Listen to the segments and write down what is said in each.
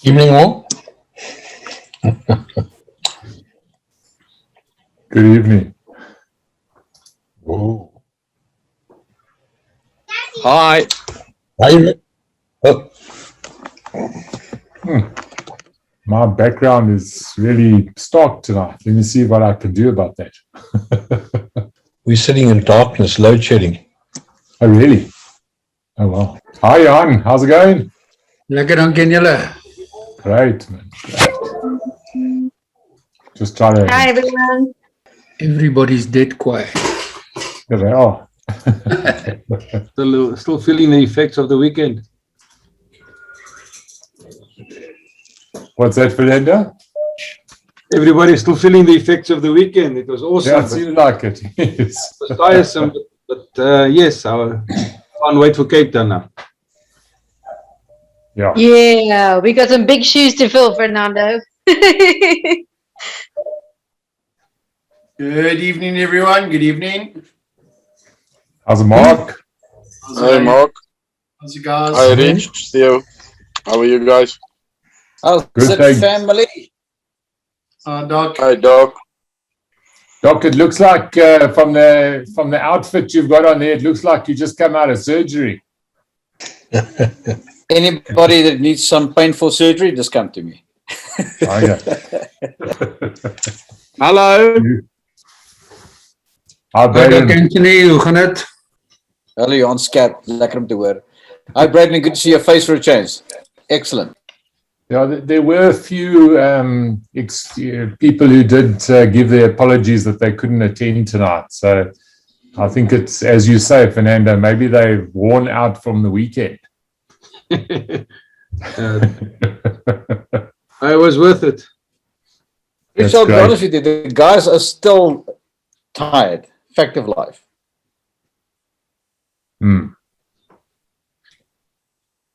Evening all. Good evening. Whoa. Hi. Hi. Oh, My background is really stark tonight. Let me see what I can do about that. we're sitting in darkness, load shedding. Oh, really? Oh, wow. Hi, Jan. How's it going? Lekker, dankie en julle. Great, man. Great. Just trying to... Hi, everyone. Everybody's dead quiet. There they are. Still feeling the effects of the weekend. What's that, Fernando? Everybody's still feeling the effects of the weekend. It was awesome. Yeah, it seems like it. Yes. It was tiresome, but yes, I can't wait for Cape Town now. Yeah. Yeah, we got some big shoes to fill, Fernando. Good evening, everyone. Good evening. How's it, Mark? Hi, Mark. How's it, guys? Hi, Rich. Theo. How are you guys? How's Good, it, thanks. family? Doc. Hi, Doc. Doc, it looks like from the outfit you've got on there, it looks like you just come out of surgery. Anybody that needs some painful surgery, just come to me. Oh, yeah. Hallo. Hi, Dag Braden. Anthony, hoe gaan het? Hallo Jan Skat, lekker om te hoor. Hi Bradley, good to see your face for a change. Excellent. Yeah, there were a few people who did give their apologies that they couldn't attend tonight. So I think it's, as you say, Fernando, maybe they've worn out from the weekend. It was worth it. That's I'll be great. honest with you, the guys are still tired. Fact of life. Hmm.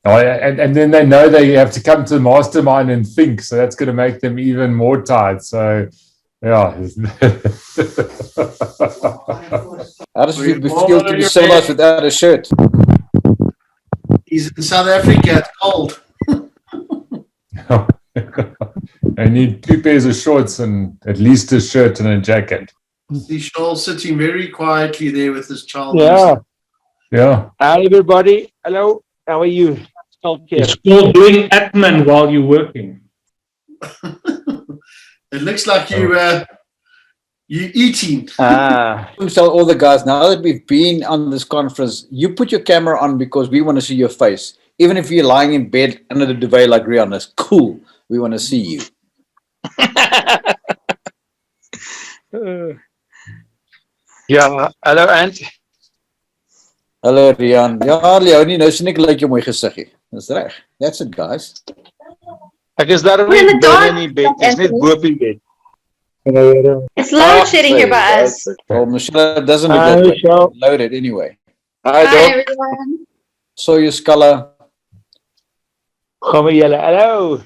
Oh, and then they know they have to come to the mastermind and think, so that's going to make them even more tired. So, yeah. How does it feel to be civilized without a shirt? He's in South Africa. It's cold. I need 2 pairs of shorts and at least a shirt and a jacket. He's all sitting very quietly there with his child. Yeah. Yeah. Hi, everybody. Hello. How are you? You're still doing admin while you're working. It looks like you eating. Tell all the guys, now that we've been on this conference, you put your camera on because we want to see your face. Even if you're lying in bed under the duvet like Rihanna, it's cool. We want to see you. Ja, hallo Ant. Hallo Rian. Ja, Leonie, nou sien ek like jou mooi gesiggie. Dis reg. That's it, guys. Ek is daar We're in the nie dark, binne in die bed. Dis net Anthony. bo op die bed. It's loud shedding here by us. Well, Michelle doesn't look Hi, that way. Michelle. Loaded anyway. Hi, Hi, Doc. everyone. So you scholar. Gaan we julle. Hallo.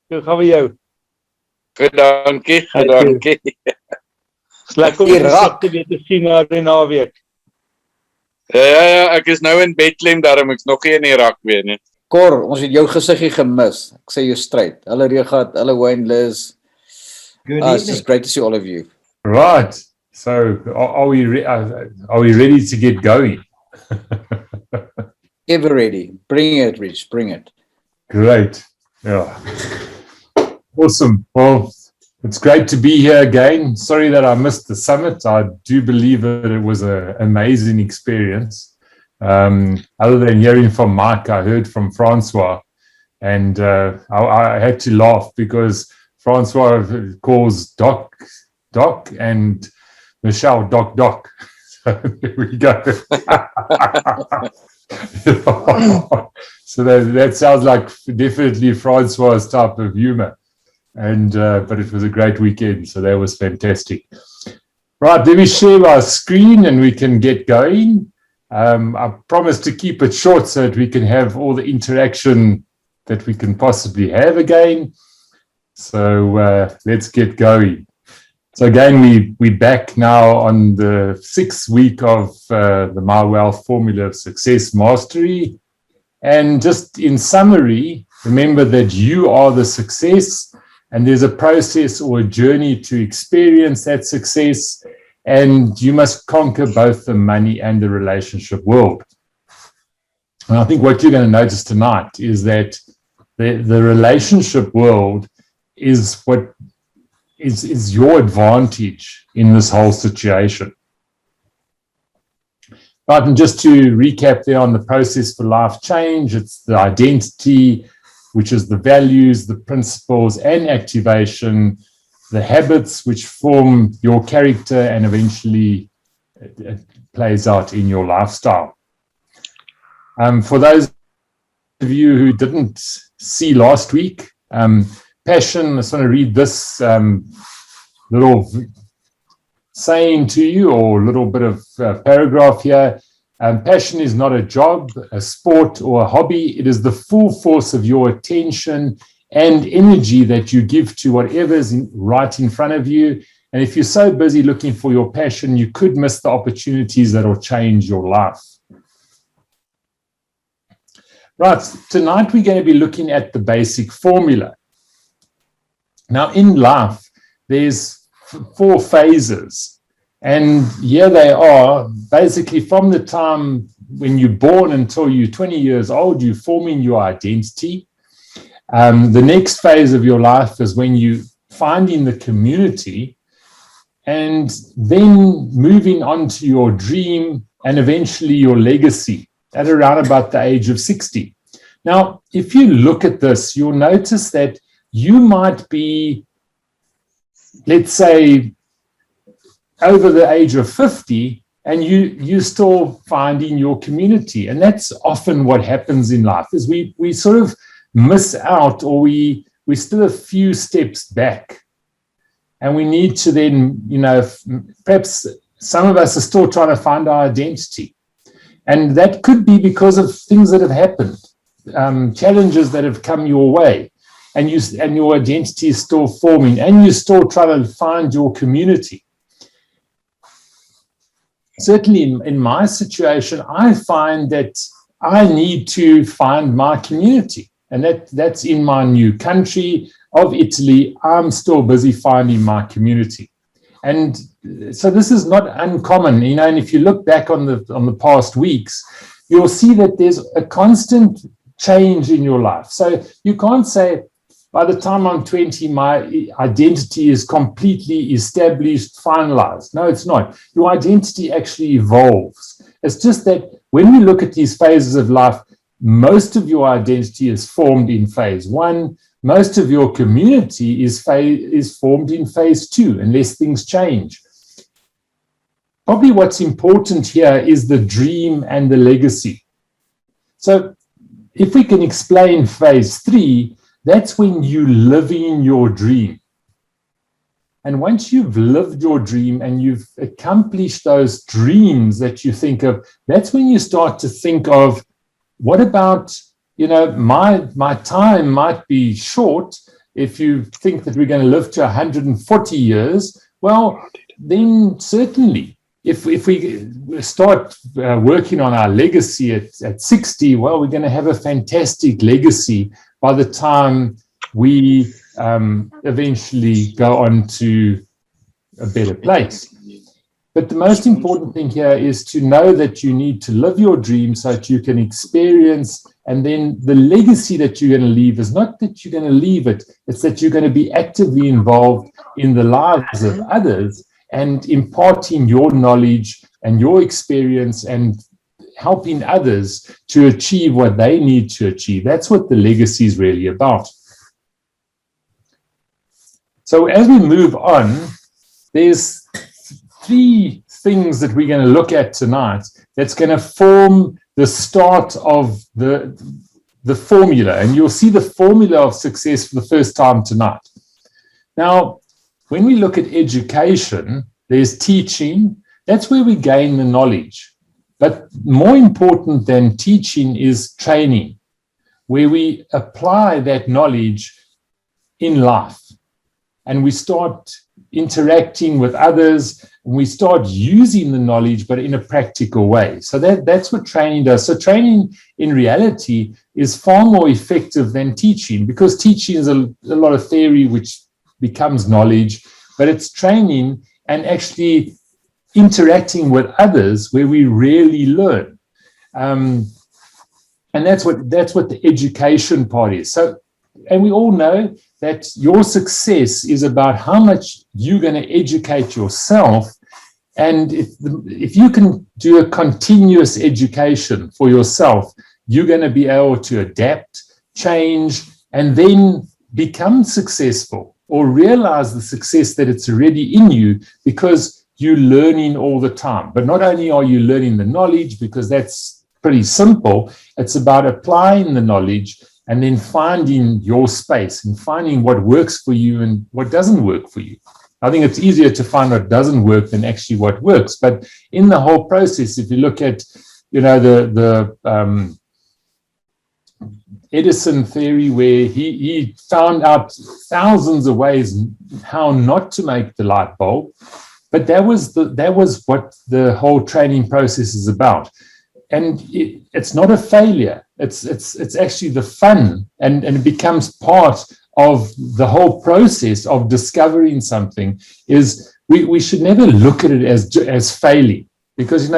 Hoe gaan we jou? Goed, dankie. Goed, dankie. Dis lekker om Irak. te weer te sien na die naweek. Ja, ek is nou in Bethlehem, daarom ek's nog nie in Irak weer nie. Cor, ons het jou gesiggie gemis. Ek sê jou stryd. Hallo Regat, hallo Wayne, Liz. It's just great to see all of you. Right. So are we ready to get going? Ever ready. Bring it, Rich. Bring it. Great. Yeah. Awesome. Well, it's great to be here again. Sorry that I missed the summit. I do believe that it was an amazing experience. Other than hearing from Mike, I heard from Francois, and I had to laugh because Francois calls Doc, and Michelle, Doc. So there we go. So that sounds like definitely Francois' type of humor. And but it was a great weekend, so that was fantastic. Right, let me share my screen and we can get going. I promise to keep it short so that we can have all the interaction that we can possibly have again. So let's get going. So again, we're back now on the 6th week of the MyWealth Formula of Success Mastery. And just in summary, Remember that you are the success, and there's a process or a journey to experience that success, and you must conquer both the money and the relationship world. And I think what you're going to notice tonight is that the relationship world is what is your advantage in this whole situation. Right, and just to recap there on the process for life change, it's the identity, which is the values, the principles and activation, the habits which form your character and eventually it plays out in your lifestyle. For those of you who didn't see last week, passion, I just want to read this little saying to you, or a little bit of paragraph here. Passion is not a job, a sport, or a hobby. It is the full force of your attention and energy that you give to whatever is right in front of you. And if you're so busy looking for your passion, you could miss the opportunities that will change your life. Right, tonight we're going to be looking at the basic formula. Now, in life, there's 4 phases, and here they are. Basically, from the time when you're born until you're 20 years old, you're forming your identity. The next phase of your life is when you finding the community, and then moving on to your dream and eventually your legacy at around about the age of 60. Now, if you look at this, you'll notice that you might be, let's say, over the age of 50, and you're still finding your community. And that's often what happens in life, is we sort of miss out, or we're still a few steps back. And we need to then, perhaps some of us are still trying to find our identity. And that could be because of things that have happened, challenges that have come your way. And your identity is still forming, and you're still trying to find your community. Certainly in my situation, I find that I need to find my community, and that's in my new country of Italy. I'm still busy finding my community. And so this is not uncommon, and if you look back on the past weeks, you'll see that there's a constant change in your life. So you can't say, by the time I'm 20, my identity is completely established, finalized. No, it's not. Your identity actually evolves. It's just that when we look at these phases of life, most of your identity is formed in phase 1. Most of your community is formed in phase 2, unless things change. Probably what's important here is the dream and the legacy. So if we can explain phase 3, that's when you live in your dream. And once you've lived your dream and you've accomplished those dreams that you think of, that's when you start to think of, what about, my time might be short. If you think that we're going to live to 140 years, well, then certainly, if we start working on our legacy at 60, well, we're going to have a fantastic legacy by the time we eventually go on to a better place. But the most important thing here is to know that you need to live your dream so that you can experience, and then the legacy that you're going to leave is not that you're going to leave it, it's that you're going to be actively involved in the lives of others and imparting your knowledge and your experience and helping others to achieve what they need to achieve. That's what the legacy is really about. So as we move on, there's 3 things that we're going to look at tonight that's going to form the start of the formula. And you'll see the formula of success for the first time tonight. Now, when we look at education, there's teaching. That's where we gain the knowledge. But more important than teaching is training, where we apply that knowledge in life. And we start interacting with others, we start using the knowledge, but in a practical way. So that's what training does. So training in reality is far more effective than teaching, because teaching is a lot of theory which becomes knowledge, but it's training and actually interacting with others where we really learn. And that's what the education part is. So, and we all know that your success is about how much you're going to educate yourself. And if you can do a continuous education for yourself, you're going to be able to adapt, change, and then become successful, or realize the success that it's already in you, because you're learning all the time. But not only are you learning the knowledge, because that's pretty simple, it's about applying the knowledge and then finding your space and finding what works for you and what doesn't work for you. I think it's easier to find what doesn't work than actually what works. But in the whole process, if you look at, the Edison theory, where he found out thousands of ways how not to make the light bulb, but that was what the whole training process is about. And it's not a failure. It's actually the fun, and it becomes part of the whole process of discovering something. Is we should never look at it as failing, because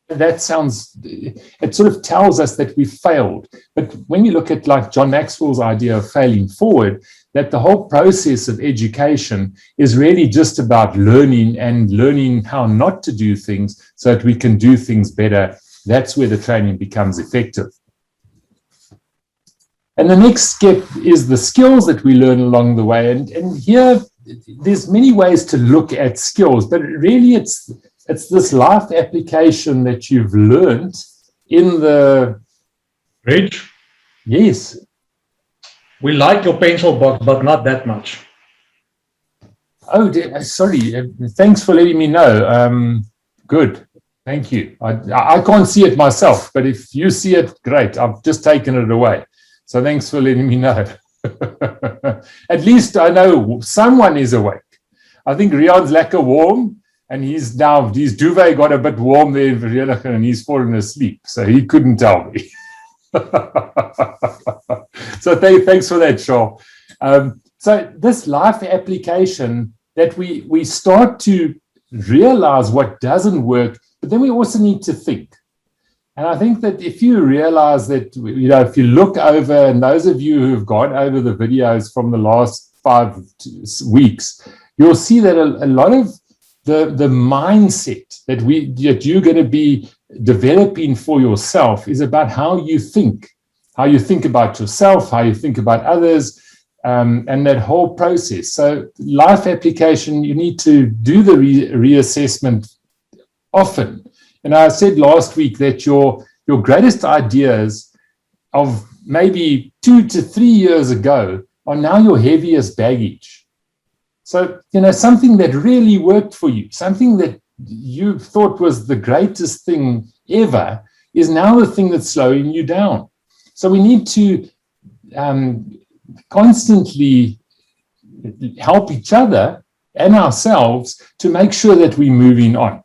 that sounds, it sort of tells us that we failed. But when you look at like John Maxwell's idea of failing forward, that the whole process of education is really just about learning, and learning how not to do things so that we can do things better. That's where the training becomes effective. And the next step is the skills that we learn along the way. And here, there's many ways to look at skills, but really it's this life application that you've learned in the... Rich, Yes. we like your pencil box, but not that much. Oh, sorry. Thanks for letting me know. Good. Thank you. I can't see it myself, but if you see it, great. I've just taken it away. So thanks for letting me know. At least I know someone is awake. I think Rian's lekker warm, and his duvet got a bit warm there, and he's fallen asleep. So he couldn't tell me. So thanks for that, Shaw. So this life application, that we start to realize what doesn't work, but then we also need to think. And I think that if you realize that, if you look over, and those of you who've gone over the videos from the last 5 weeks, you'll see that a lot of the mindset that you're going to be developing for yourself is about how you think about yourself, how you think about others, and that whole process. So life application, you need to do the reassessment often. And I said last week that your greatest ideas of maybe 2 to 3 years ago are now your heaviest baggage. So, something that really worked for you, something that you thought was the greatest thing ever, is now the thing that's slowing you down. So we need to constantly help each other and ourselves to make sure that we're moving on.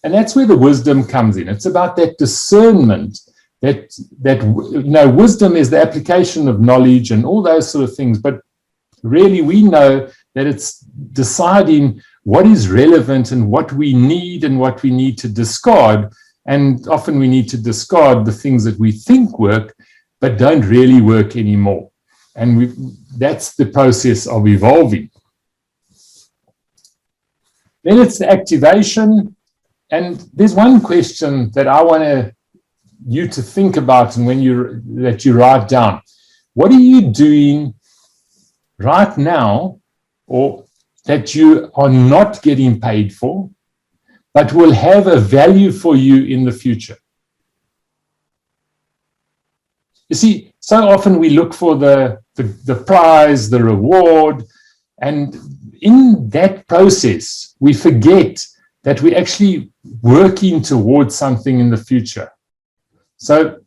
And that's where the wisdom comes in. It's about that discernment, that wisdom is the application of knowledge and all those sort of things. But really, we know that it's deciding what is relevant and what we need and what we need to discard. And often we need to discard the things that we think work, but don't really work anymore. And that's the process of evolving. Then it's the activation. And there's one question that I want you to think about, and that you write down. What are you doing right now, or that you are not getting paid for, but will have a value for you in the future? You see, so often we look for the prize, the reward, and in that process, we forget that we're actually working towards something in the future. So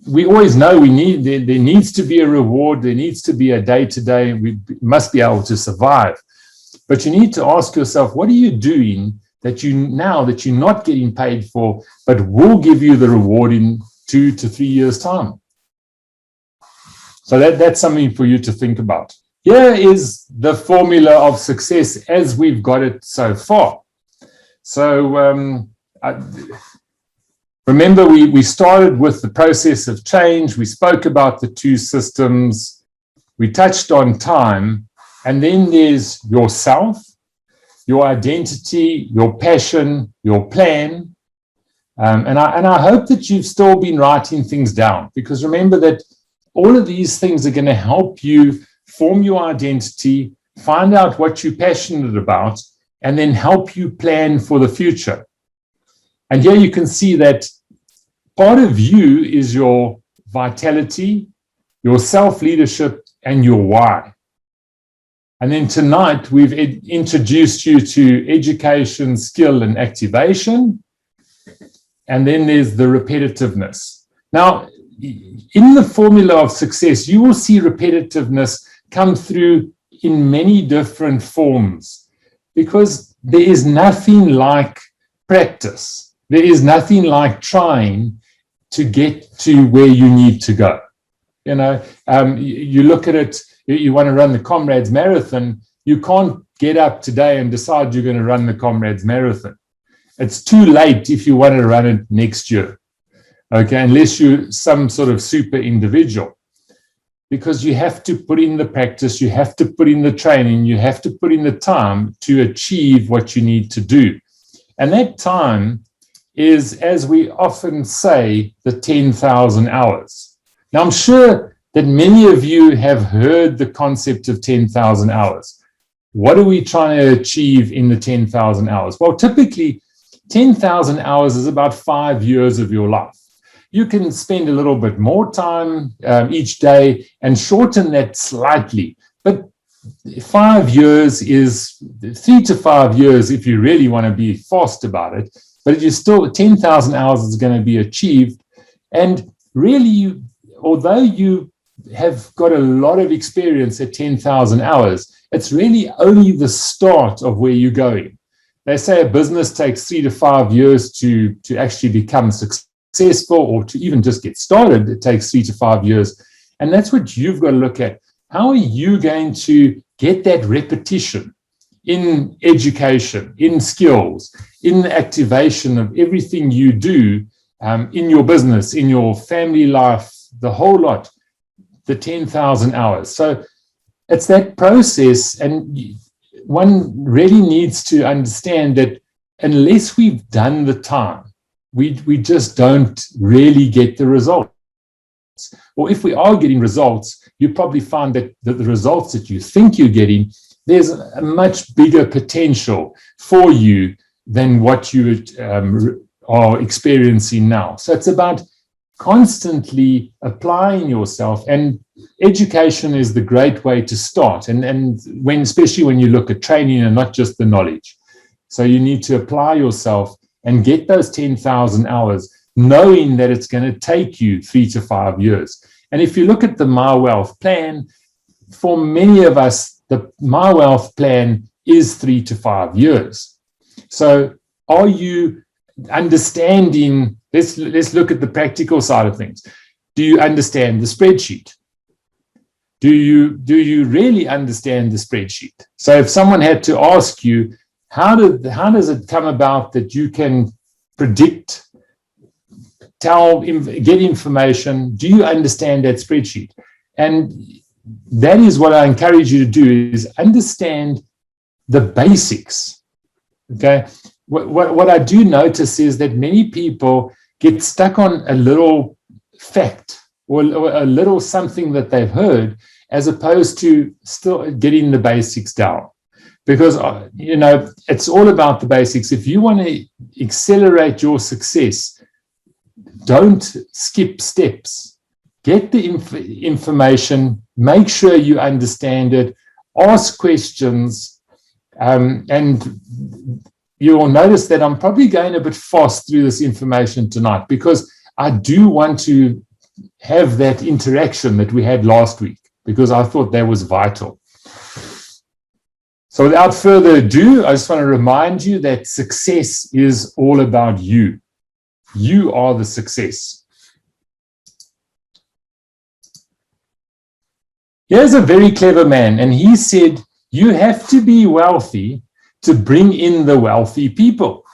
we always know there needs to be a reward, there needs to be a day-to-day, we must be able to survive. But you need to ask yourself, what are you doing that you're not getting paid for, but will give you the reward in 2 to 3 years' time? So that's something for you to think about. Here is the formula of success as we've got it so far. So remember, we started with the process of change. We spoke about the 2 systems. We touched on time. And then there's yourself, your identity, your passion, your plan. And I hope that you've still been writing things down, because remember that all of these things are going to help you form your identity, find out what you're passionate about, and then help you plan for the future. And here you can see that part of you is your vitality, your self-leadership, and your why. And then tonight, we've introduced you to education, skill, and activation. And then there's the repetitiveness. Now, in the formula of success, you will see repetitiveness come through in many different forms, because there is nothing like practice. There is nothing like trying to get to where you need to go. You know, you look at it, you want to run the Comrades Marathon, you can't get up today and decide you're going to run the Comrades Marathon. It's too late if you want to run it next year, okay, unless you're some sort of super individual, because you have to put in the practice, you have to put in the training, you have to put in the time to achieve what you need to do. And that time is, as we often say, the 10,000 hours. Now, I'm sure that many of you have heard the concept of 10,000 hours. What are we trying to achieve in the 10,000 hours? Well, typically, 10,000 hours is about 5 years of your life. You can spend a little bit more time each day and shorten that slightly. But 5 years is 3 to 5 years if you really want to be fast about it. But if you're still, 10,000 hours is going to be achieved. And really, although you have got a lot of experience at 10,000 hours, it's really only the start of where you're going. They say a business takes 3 to 5 years to actually become successful, or to even just get started. It takes 3 to 5 years. And that's what you've got to look at. How are you going to get that repetition in education, in skills, in the activation of everything you do in your business, in your family life, the whole lot, the 10,000 hours. So it's that process, and one really needs to understand that unless we've done the time, we just don't really get the results. Or if we are getting results, you probably find that the results that you think you're getting, there's a much bigger potential for you than what you are experiencing now. So it's about constantly applying yourself, and education is the great way to start. And especially when you look at training and not just the knowledge. So you need to apply yourself and get those 10,000 hours, knowing that it's going to take you 3 to 5 years. And if you look at the MyWealth plan, for many of us, the MyWealth plan is 3 to 5 years. So are you understanding? Let's look at the practical side of things. Do you understand the spreadsheet? Do you really understand the spreadsheet? So if someone had to ask you, how does it come about that you can predict, get information? Do you understand that spreadsheet? And that is what I encourage you to do, is understand the basics. Okay. What I do notice is that many people get stuck on a little fact or a little something that they've heard, as opposed to still getting the basics down. Because, it's all about the basics. If you want to accelerate your success, don't skip steps. Get the information, make sure you understand it, ask questions, and you will notice that I'm probably going a bit fast through this information tonight, because I do want to have that interaction that we had last week, because I thought that was vital. So without further ado, I just want to remind you that success is all about you. You are the success. Here's a very clever man, and he said, you have to be wealthy to bring in the wealthy people.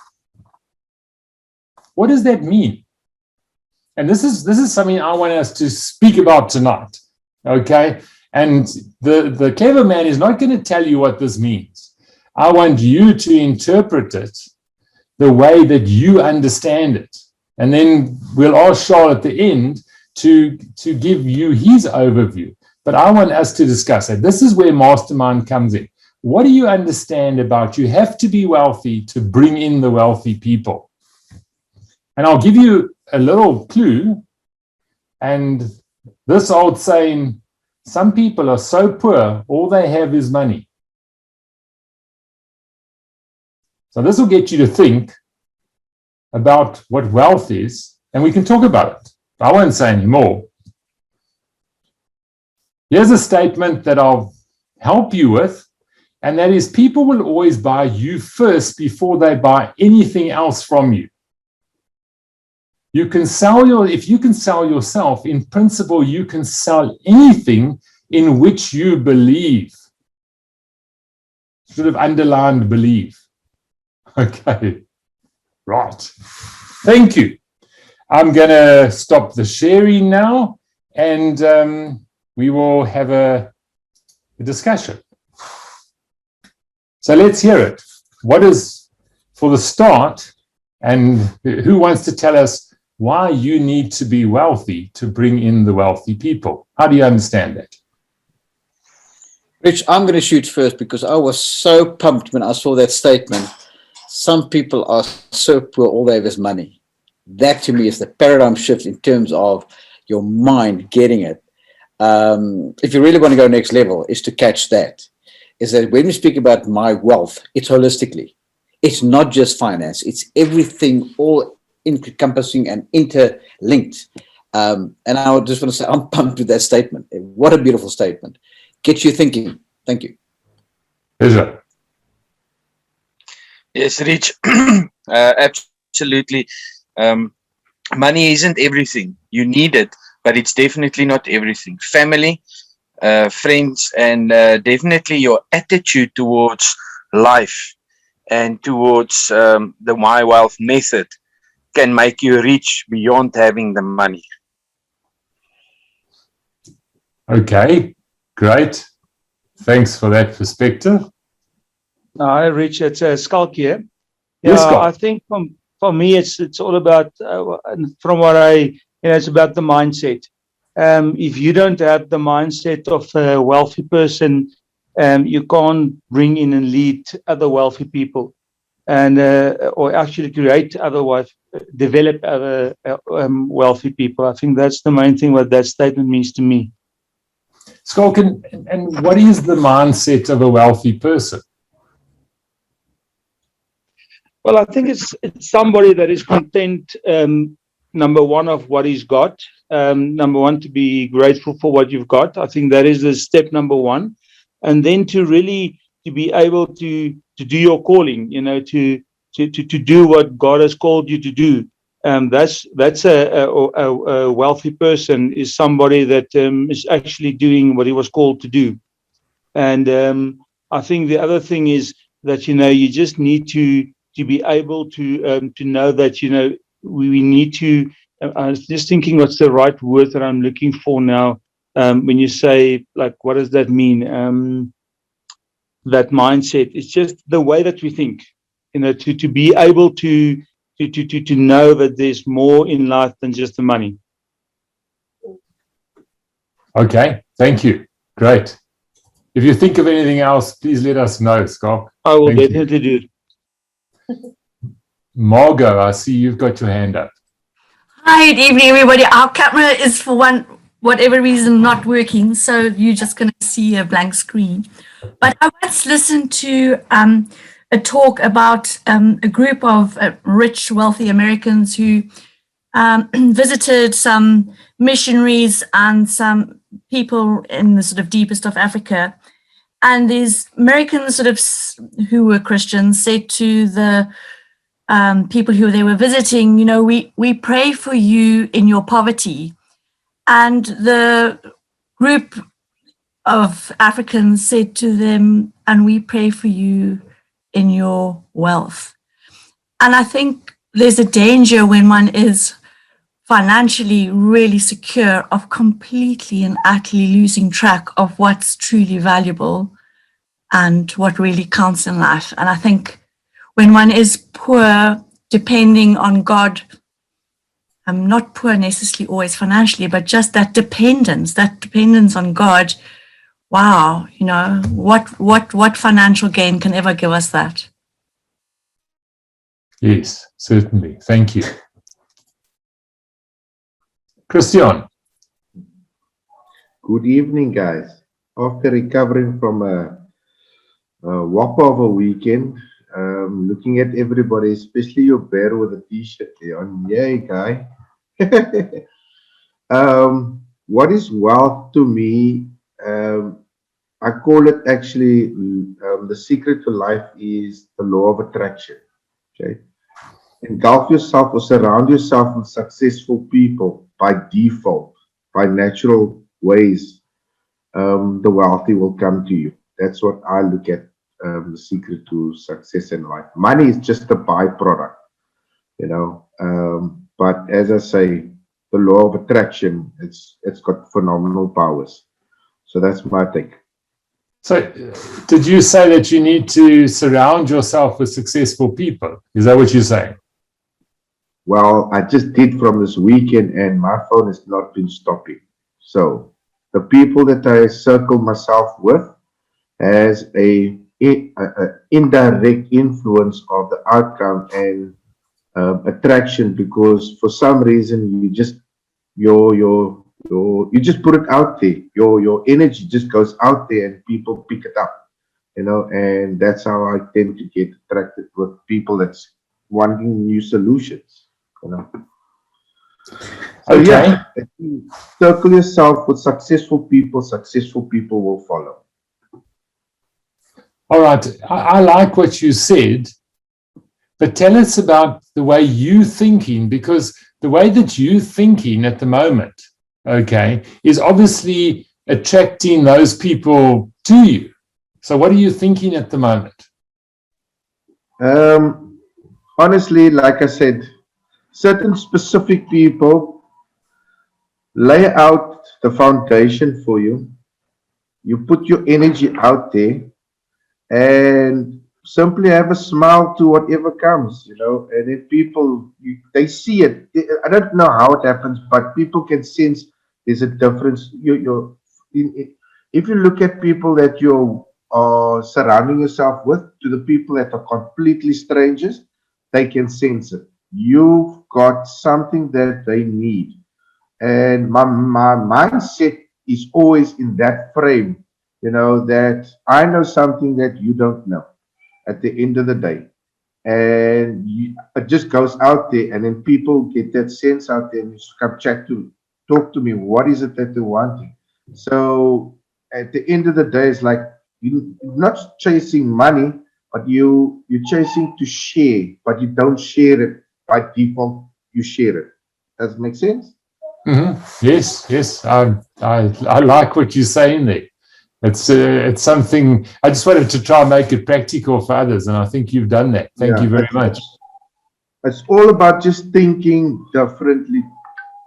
What does that mean? And this is something I want us to speak about tonight, okay? And the clever man is not going to tell you what this means. I want you to interpret it the way that you understand it. And then we'll ask Charles at the end to give you his overview. But I want us to discuss it. This is where Mastermind comes in. What do you understand about you have to be wealthy to bring in the wealthy people? And I'll give you a little clue. And this old saying, some people are so poor, all they have is money. So this will get you to think about what wealth is, and we can talk about it. I won't say any more. Here's a statement that I'll help you with, and that is people will always buy you first before they buy anything else from you. You can sell if you can sell yourself, in principle, you can sell anything in which you believe. Should have underlined believe. Okay, right. Thank you. I'm going to stop the sharing now, and we will have a discussion. So let's hear it. What is, for the start, and who wants to tell us why you need to be wealthy to bring in the wealthy people? How do you understand that? Rich, I'm going to shoot first because I was so pumped when I saw that statement. Some people are so poor, all they have is money. That to me is the paradigm shift in terms of your mind getting it. If you really want to go next level, is to catch that. Is that when we speak about my wealth, it's holistically. It's not just finance. It's everything, all encompassing and interlinked. And I just want to say, I'm pumped with that statement. What a beautiful statement. Gets you thinking. Thank you. Pleasure. Yes, Rich. Absolutely. Money isn't everything. You need it, but it's definitely not everything. Family, friends, and definitely your attitude towards life and towards the MyWealth method can make you rich beyond having the money. Okay, great. Thanks for that perspective. Hi, Rich. It's Skalk here. Yes, Skalk. I think for me, it's all about, from what it's about the mindset. If you don't have the mindset of a wealthy person, you can't bring in and lead other wealthy people, and or actually create otherwise develop other wealthy people. I think that's the main thing what that statement means to me. Skalk, and what is the mindset of a wealthy person? Well, I think it's somebody that is content, number one, of what he's got. Number one, to be grateful for what you've got. I think that is the step number one. And then to be able to do your calling, to do what God has called you to do. That's a wealthy person, is somebody that is actually doing what he was called to do. And I think the other thing is that, you just need to be able to know that, we need to, I was just thinking what's the right word that I'm looking for now, when you say, like, what does that mean? That mindset, it's just the way that we think, to be able to know that there's more in life than just the money. Okay, thank you. Great. If you think of anything else, please let us know, Skalk. I will definitely do it. Margot, I see you've got your hand up. Hi, good evening, everybody. Our camera is, for whatever reason, not working, so you're just going to see a blank screen. But I once listened to a talk about a group of rich, wealthy Americans who visited some missionaries and some people in the sort of deepest of Africa. And these Americans who were Christians said to the people who they were visiting, we pray for you in your poverty. And the group of Africans said to them, and we pray for you in your wealth. And I think there's a danger when one is financially really secure of completely and utterly losing track of what's truly valuable and what really counts in life. And I think when one is poor, depending on God, not poor necessarily always financially, but just that dependence on God, wow, what financial gain can ever give us that? Yes, certainly. Thank you. Christian. Good evening, guys. After recovering from a whopper of a weekend, looking at everybody, especially your bear with a t-shirt there on. Yay, guy. What is wealth to me? I call it actually the secret to life is the law of attraction. Okay. Engulf yourself or surround yourself with successful people by default, by natural ways. The wealthy will come to you. That's what I look at. The secret to success in life. Money is just a byproduct, but as I say, the law of attraction, it's got phenomenal powers. So that's my take. So did you say that you need to surround yourself with successful people? Is that what you're saying? Well, I just did from this weekend and my phone has not been stopping. So the people that I circle myself with has a indirect influence of the outcome and attraction, because for some reason you just you just put it out there. Your energy just goes out there and people pick it up, and that's how I tend to get attracted with people that's wanting new solutions, So Okay. yeah, if you circle yourself with successful people will follow. All right. I like what you said, but tell us about the way you're thinking, because the way that you're thinking at the moment, okay, is obviously attracting those people to you. So what are you thinking at the moment? Honestly, like I said, certain specific people lay out the foundation for you. You put your energy out there and simply have a smile to whatever comes, and if people, they see it. I don't know how it happens, but people can sense there's a difference. If you look at people that you are surrounding yourself with to the people that are completely strangers, they can sense it. You've got something that they need. And my mindset is always in that frame, that I know something that you don't know at the end of the day. And it just goes out there, and then people get that sense out there and just come talk to me. What is it that they're wanting? So at the end of the day, it's like you're not chasing money, but you're chasing to share, but you don't share it by default. You share it. Does it make sense? Mm-hmm. Yes. I like what you're saying there. It's something. I just wanted to try and make it practical for others, and I think you've done that. Thank you very much. It's all about just thinking differently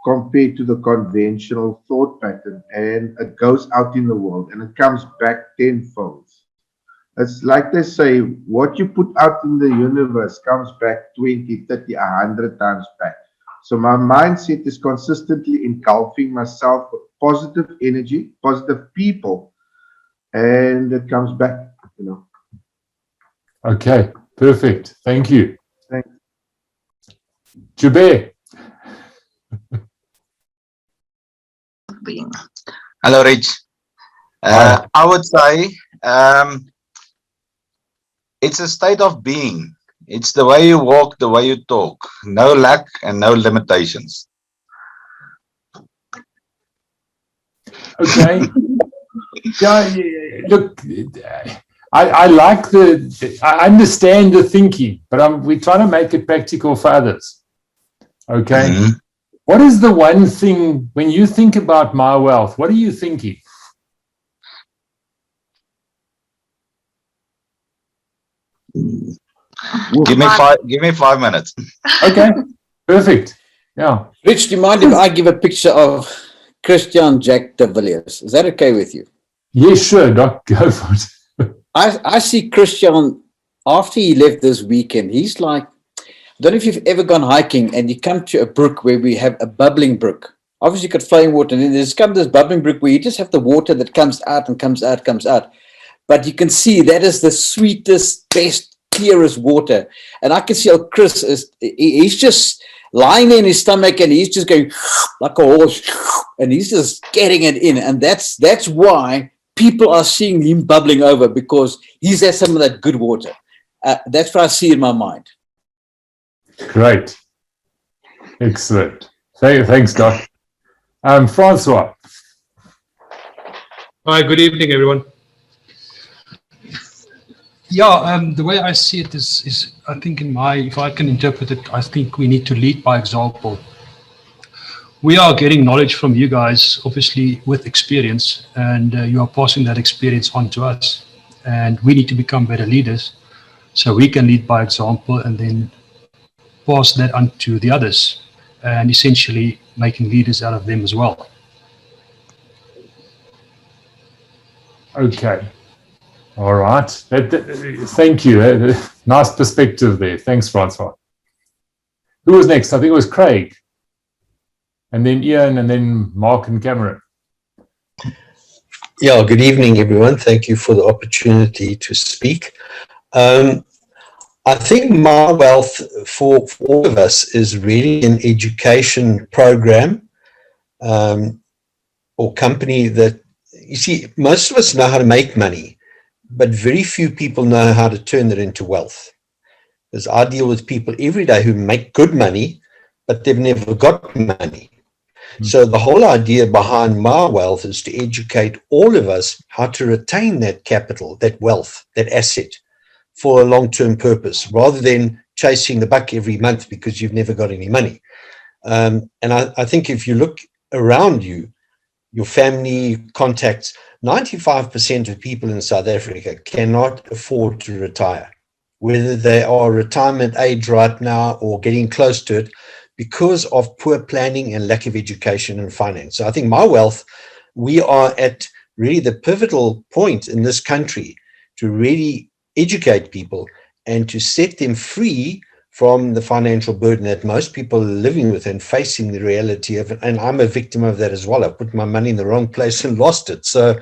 compared to the conventional thought pattern, and it goes out in the world and it comes back tenfold. It's like they say, what you put out in the universe comes back 20, 30, 100 times back. So my mindset is consistently engulfing myself with positive energy, positive people, and it comes back, Okay, perfect. Thank you. Thanks. Jubei. Hello, Rich. I would say it's a state of being. It's the way you walk, the way you talk. No lack and no limitations. Okay. Yeah, look, I like I understand the thinking, but we're trying to make it practical for others. Okay. Mhm. What is the one thing when you think about MyWealth? What are you thinking? Give me 5 minutes. Okay, perfect. Yeah. Rich, do you mind if I give a picture of Christian Jack de Villiers? Is that okay with you? Yes, sure, Doc. Go for it. I see Christian after he left this weekend. He's like, I don't know if you've ever gone hiking and you come to a brook where we have a bubbling brook. Obviously, you've got flowing water, and then there's come this bubbling brook where you just have the water that comes out and comes out, comes out. But you can see that is the sweetest, best, clearest water. And I can see how Chris is, he's just lying there in his stomach and he's just going like a horse and he's just getting it in. And that's why people are seeing him bubbling over, because he's had some of that good water. That's what I see in my mind. Great. Excellent. Thanks, Doc. Francois. Hi, good evening, everyone. Yeah, the way I see it is I think if I can interpret it, I think we need to lead by example. We are getting knowledge from you guys, obviously with experience, and you are passing that experience on to us. And we need to become better leaders so we can lead by example and then pass that on to the others and essentially making leaders out of them as well. Okay. All right. Thank you. Nice perspective there. Thanks, Francois. Who was next? I think it was Craig. And then Ian, and then Mark and Cameron. Yeah, good evening, everyone. Thank you for the opportunity to speak. I think MyWealth for all of us is really an education program or company that, you see, most of us know how to make money, but very few people know how to turn it into wealth. Because I deal with people every day who make good money, but they've never got money. So the whole idea behind MyWealth is to educate all of us how to retain that capital, that wealth, that asset for a long-term purpose, rather than chasing the buck every month because you've never got any money. And I think if you look around you, your family, contacts, 95% of people in South Africa cannot afford to retire, whether they are retirement age right now or getting close to it, because of poor planning and lack of education and finance. So I think MyWealth, we are at really the pivotal point in this country to really educate people and to set them free from the financial burden that most people are living with and facing the reality of it. And I'm a victim of that as well. I put my money in the wrong place and lost it. So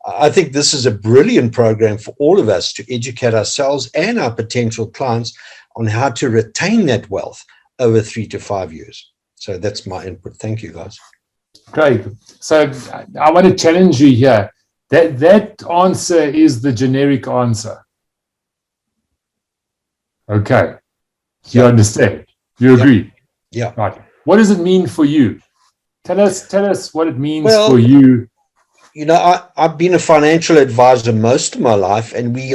I think this is a brilliant program for all of us to educate ourselves and our potential clients on how to retain that wealth over 3 to 5 years. So that's my input. Thank you, guys. Great. So I want to challenge you here. That answer is the generic answer. Okay. You understand? You agree? Yeah. Right. What does it mean for you? Tell us what it means Well, for you. You know, I've been a financial advisor most of my life, and we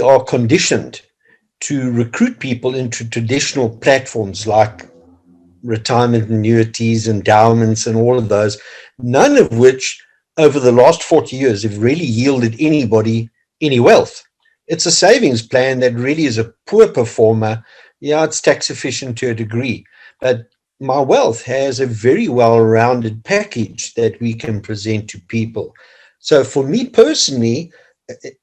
are conditioned to recruit people into traditional platforms like retirement annuities, endowments, and all of those, none of which over the last 40 years have really yielded anybody any wealth. It's a savings plan that really is a poor performer. Yeah, it's tax efficient to a degree, but MyWealth has a very well-rounded package that we can present to people. So for me personally,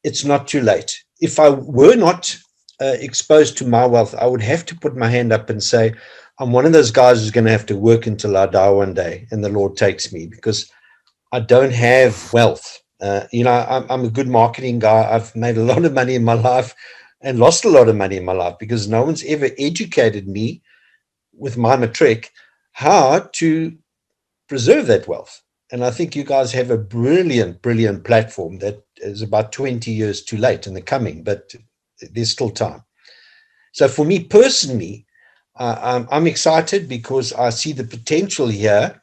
it's not too late. If I were not exposed to MyWealth, I would have to put my hand up and say, I'm one of those guys who's going to have to work until I die one day and the Lord takes me, because I don't have wealth. You know, I'm a good marketing guy. I've made a lot of money in my life and lost a lot of money in my life because no one's ever educated me with my matric how to preserve that wealth. And I think you guys have a brilliant platform that is about 20 years too late in the coming, but there's still time. So for me personally, I'm excited because I see the potential here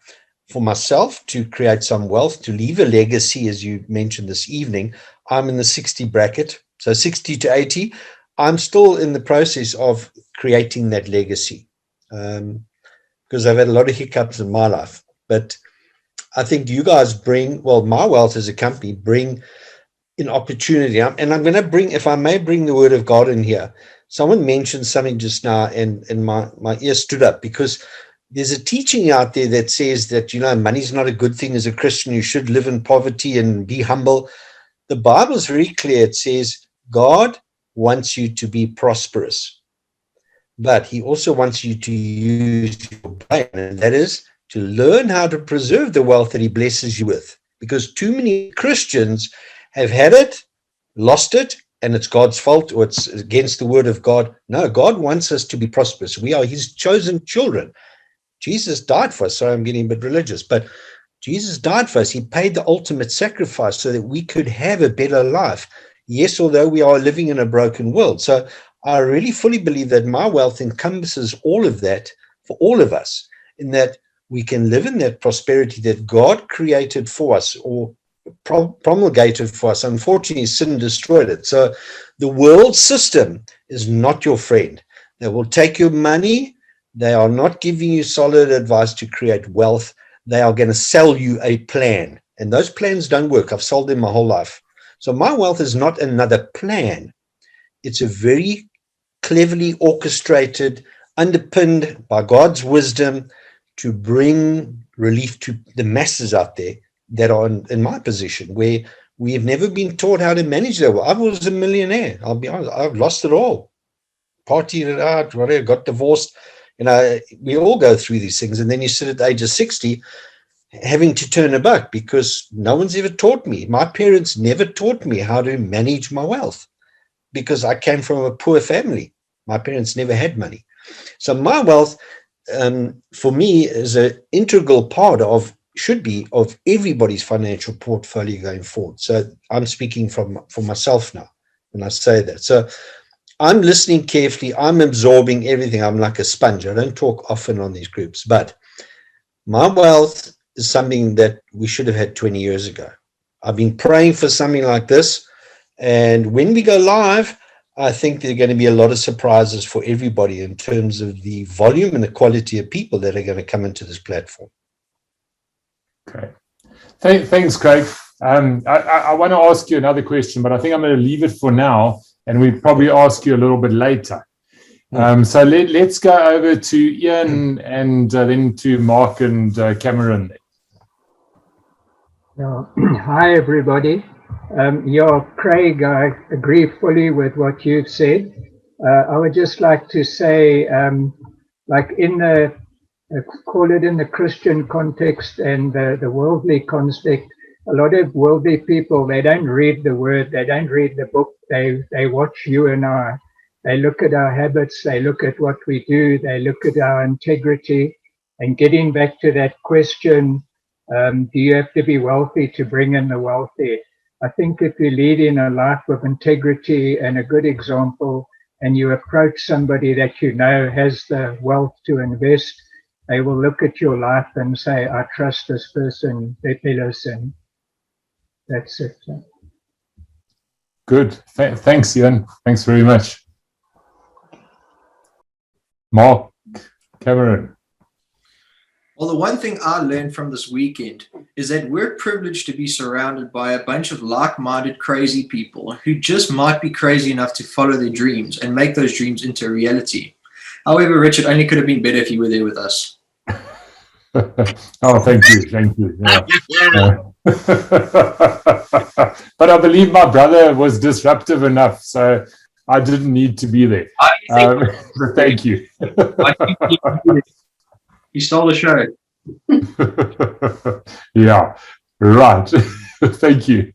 for myself to create some wealth, to leave a legacy, as you mentioned this evening. I'm in the 60 bracket, so 60 to 80. I'm still in the process of creating that legacy because I've had a lot of hiccups in my life. But I think you guys bring, well, MyWealth as a company bring an opportunity. And I'm going to bring, if I may bring the word of God in here. Someone mentioned something just now and my ear stood up, because there's a teaching out there that says that, you know, money's not a good thing as a Christian. You should live in poverty and be humble. The Bible is very clear. It says God wants you to be prosperous, but he also wants you to use your brain, and that is to learn how to preserve the wealth that he blesses you with, because too many Christians have had it, lost it, and it's God's fault, or it's against the word of God. No, God wants us to be prosperous. We are his chosen children. Jesus died for us. Sorry, I'm getting a bit religious, but Jesus died for us. He paid the ultimate sacrifice so that we could have a better life. Yes, although we are living in a broken world. So I really fully believe that MyWealth encompasses all of that for all of us, in that we can live in that prosperity that God created for us, or promulgated for us. Unfortunately, sin destroyed it. So the world system is not your friend. They will take your money. They are not giving you solid advice to create wealth. They are going to sell you a plan, and those plans don't work. I've sold them my whole life. So MyWealth is not another plan. It's a very cleverly orchestrated, underpinned by God's wisdom, to bring relief to the masses out there that are in my position, where we have never been taught how to manage their wealth. I was a millionaire. I'll be honest. I've lost it all. Partied it out, whatever, got divorced. You know, we all go through these things. And then you sit at the age of 60 having to turn a buck because no one's ever taught me. My parents never taught me how to manage my wealth because I came from a poor family. My parents never had money. So MyWealth, for me, is an integral part of, should be, of everybody's financial portfolio going forward. So I'm speaking for myself now when I say that. So I'm listening carefully. I'm absorbing everything. I'm like a sponge. I don't talk often on these groups, but MyWealth is something that we should have had 20 years ago. I've been praying for something like this. And when we go live, I think there are going to be a lot of surprises for everybody in terms of the volume and the quality of people that are going to come into this platform. Okay. Thanks, Craig. I want to ask you another question, but I think I'm going to leave it for now, and we'll probably ask you a little bit later. So let's go over to Ian and then to Mark and Cameron. Hi, everybody. Craig, I agree fully with what you've said. I would just like to say, like in the, call it in the Christian context and the worldly context, a lot of worldly people, they don't read the word, they don't read the book, they watch you and I. They look at our habits, they look at what we do, they look at our integrity. And getting back to that question, do you have to be wealthy to bring in the wealthy? I think if you lead in a life of integrity and a good example, and you approach somebody that you know has the wealth to invest, they will look at your life and say, I trust this person, let me listen. That's it. Good. Thanks, Ian. Thanks very much. Mark, Cameron. Well, the one thing I learned from this weekend is that we're privileged to be surrounded by a bunch of like-minded crazy people who just might be crazy enough to follow their dreams and make those dreams into reality. However, Richard, only could have been better if you were there with us. Oh, thank you. Thank you. Yeah. But I believe my brother was disruptive enough, so I didn't need to be there. But thank you. You stole the show. Yeah, right. Thank you.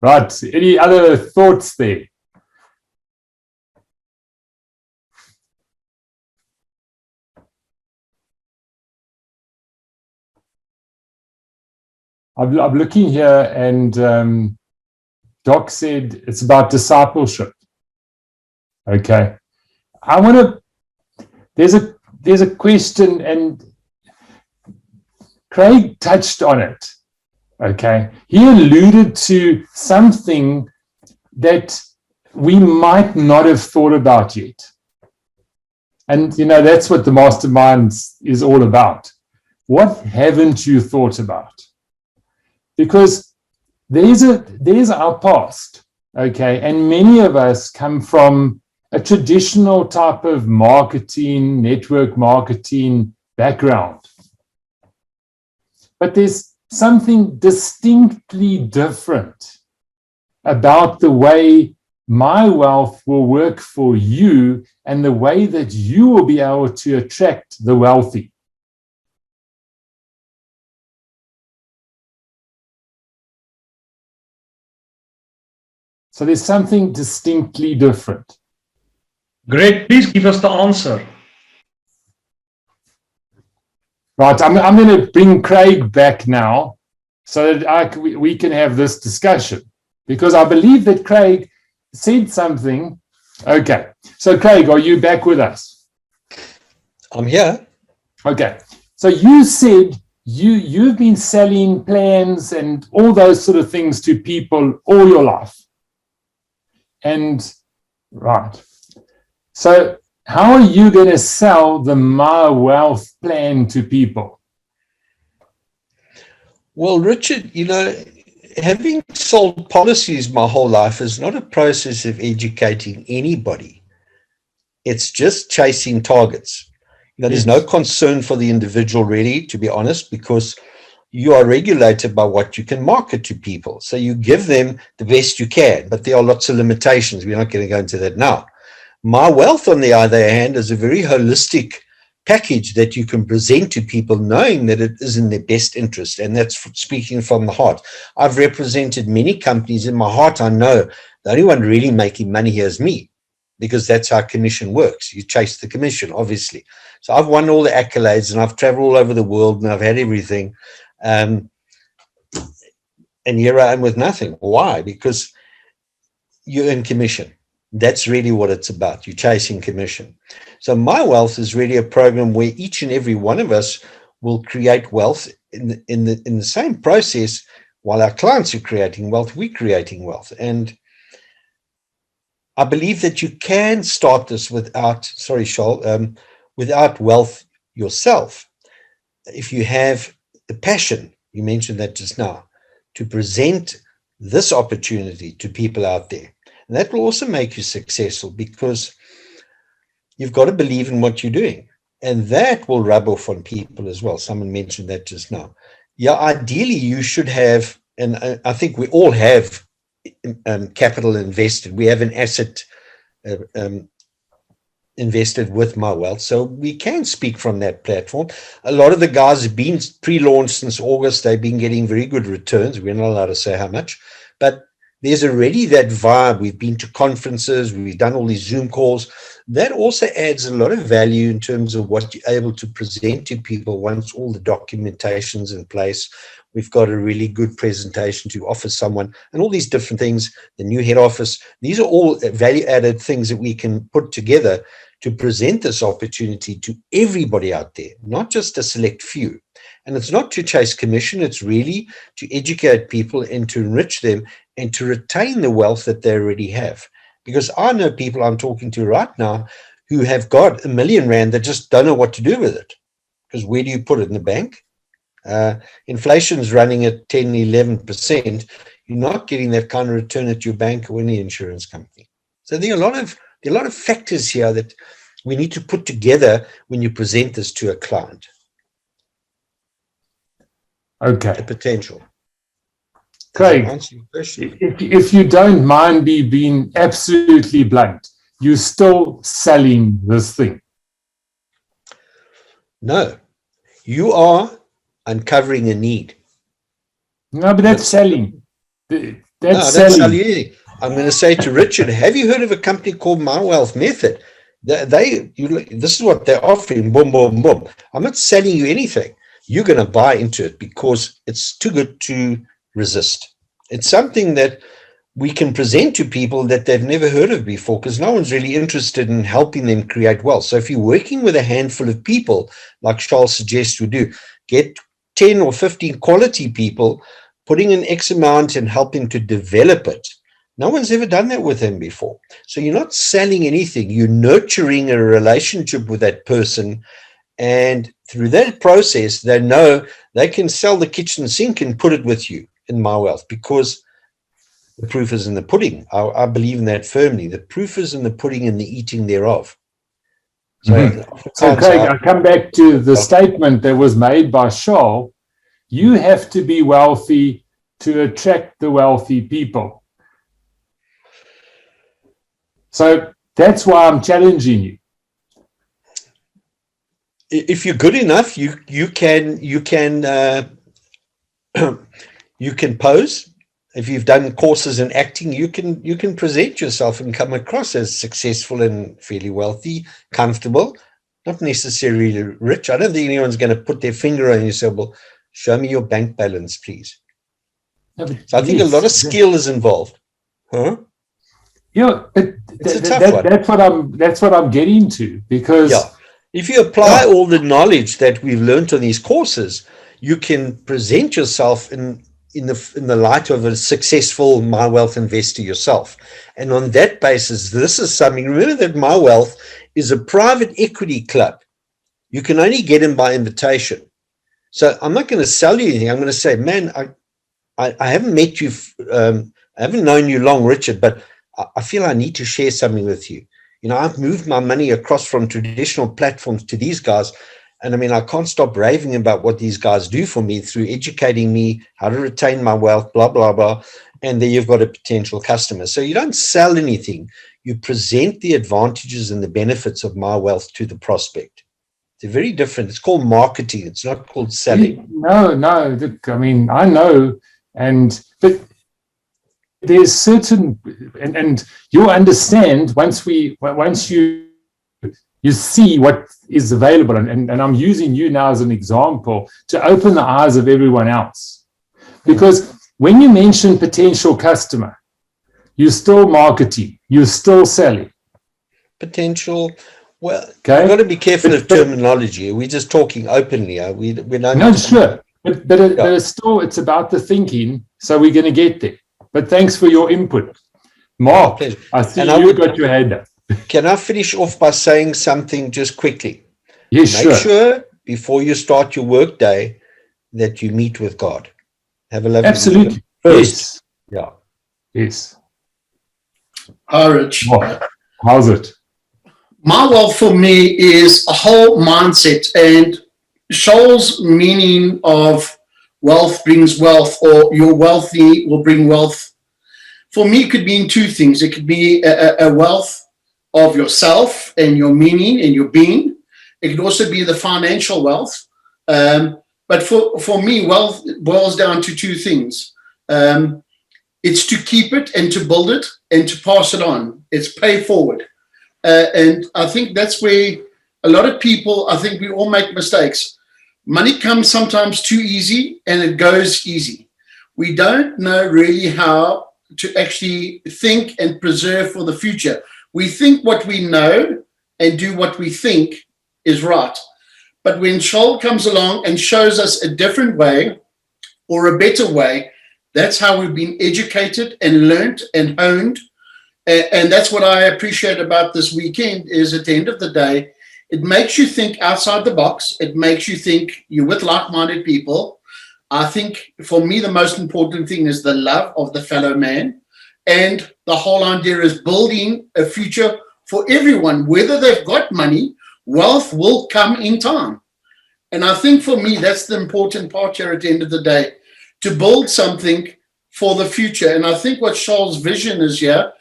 Right. Any other thoughts there? I'm looking here, and Doc said it's about discipleship. Okay. I want to, there's a question, and Craig touched on it. Okay. He alluded to something that we might not have thought about yet. And, you know, that's what the mastermind is all about. What haven't you thought about? Because there's our past, okay? And many of us come from a traditional type of marketing, network marketing background. But there's something distinctly different about the way MyWealth will work for you and the way that you will be able to attract the wealthy. So there's something distinctly different. Greg, please give us the answer. Right, I'm going to bring Craig back now so that we can have this discussion, because I believe that Craig said something. Okay, so Craig, are you back with us? I'm here. Okay, so you said you've been selling plans and all those sort of things to people all your life. And right, so how are you going to sell the MyWealth plan to people? Well, Richard, you know, having sold policies my whole life is not a process of educating anybody. It's just chasing targets. You know, there's no concern for the individual really, to be honest, because you are regulated by what you can market to people. So you give them the best you can, but there are lots of limitations. We're not going to go into that now. MyWealth, on the other hand, is a very holistic package that you can present to people knowing that it is in their best interest. And that's speaking from the heart. I've represented many companies. In my heart, I know the only one really making money here is me, because that's how commission works. You chase the commission, obviously. So I've won all the accolades and I've traveled all over the world and I've had everything. And here I am with nothing. Why? Because you earn commission. That's really what it's about. You're chasing commission. So MyWealth is really a program where each and every one of us will create wealth in the same process. While our clients are creating wealth, we're creating wealth. And I believe that you can start this without, sorry, Charles, without wealth yourself. If you have the passion, you mentioned that just now, to present this opportunity to people out there. And that will also make you successful, because you've got to believe in what you're doing. And that will rub off on people as well. Someone mentioned that just now. Yeah, ideally you should have, and I think we all have capital invested. We have an asset invested with MyWealth, so we can speak from that platform. A lot of the guys have been pre-launched since August. They've been getting very good returns. We're not allowed to say how much, but there's already that vibe. We've been to conferences, we've done all these Zoom calls. That also adds a lot of value in terms of what you're able to present to people once all the documentation's in place. We've got a really good presentation to offer someone, and all these different things, the new head office. These are all value-added things that we can put together to present this opportunity to everybody out there, not just a select few. And it's not to chase commission, it's really to educate people and to enrich them and to retain the wealth that they already have. Because I know people I'm talking to right now who have got R1 million that just don't know what to do with it. Because where do you put it? In the bank? Inflation is running at 10, 11%. You're not getting that kind of return at your bank or any insurance company. So there are a lot of factors here that we need to put together when you present this to a client. Okay. The potential. Craig, if you don't mind me being absolutely blunt, you're still selling this thing. No, you are uncovering a need. No, but that's selling. That's selling. I'm going to say to Richard, have you heard of a company called MyWealth Method? This is what they're offering, boom, boom, boom. I'm not selling you anything. You're going to buy into it because it's too good to resist. It's something that we can present to people that they've never heard of before, because no one's really interested in helping them create wealth. So if you're working with a handful of people, like Charles suggests we do, get 10 or 15 quality people, putting in X amount and helping to develop it. No one's ever done that with him before. So you're not selling anything. You're nurturing a relationship with that person. And through that process, they know they can sell the kitchen sink and put it with you in MyWealth, because the proof is in the pudding. I believe in that firmly. The proof is in the pudding and the eating thereof. So, So Craig, I come back to the statement that was made by Shaw. You have to be wealthy to attract the wealthy people. So that's why I'm challenging you. If you're good enough, you can pose. If you've done courses in acting, you can present yourself and come across as successful and fairly wealthy, comfortable, not necessarily rich. I don't think anyone's going to put their finger on you and say, well, show me your bank balance, please. No, So I think a lot of skill is involved. Huh? Yeah, It's a tough one. That's what I'm getting to, because if you apply all the knowledge that we've learned on these courses, you can present yourself in the light of a successful MyWealth investor yourself. And on that basis, this is something. Remember that MyWealth is a private equity club. You can only get in by invitation. So I'm not going to sell you anything. I'm going to say, man, I haven't met you. I haven't known you long, Richard, but I feel I need to share something with you. You know, I've moved my money across from traditional platforms to these guys. And I mean, I can't stop raving about what these guys do for me through educating me how to retain my wealth, blah, blah, blah. And then you've got a potential customer. So you don't sell anything. You present the advantages and the benefits of MyWealth to the prospect. They're very different. It's called marketing. It's not called selling. No. Look, I mean, I know, but there's certain, and you'll understand once you see what is available, and I'm using you now as an example to open the eyes of everyone else. Because when you mention potential customer, you're still marketing, you're still selling. Potential. Well, okay. You've got to be careful of terminology. We're just talking openly. We don't. No, sure. But it's still, it's about the thinking. So we're going to get there. But thanks for your input. Mark, I see you got your hand up. Can I finish off by saying something just quickly? Yes, Make sure before you start your work day that you meet with God. Have a lovely Absolutely. First. Yes. Yeah. Yes. Hi, Rich. How's it? MyWealth for me is a whole mindset, and Shoal's meaning of wealth brings wealth, or you're wealthy will bring wealth. For me, it could mean two things. It could be a wealth of yourself and your meaning and your being. It could also be the financial wealth. But for me, wealth boils down to two things. It's to keep it and to build it and to pass it on. It's pay forward. And I think that's where a lot of people, I think we all make mistakes. Money comes sometimes too easy and it goes easy. We don't know really how to actually think and preserve for the future. We think what we know and do what we think is right. But when Shoal comes along and shows us a different way or a better way, that's how we've been educated and learned and honed. And that's what I appreciate about this weekend is at the end of the day, it makes you think outside the box. It makes you think you're with like-minded people. I think for me, the most important thing is the love of the fellow man. And the whole idea is building a future for everyone. Whether they've got money, wealth will come in time. And I think for me, that's the important part here at the end of the day, to build something for the future. And I think what Shoal's vision is here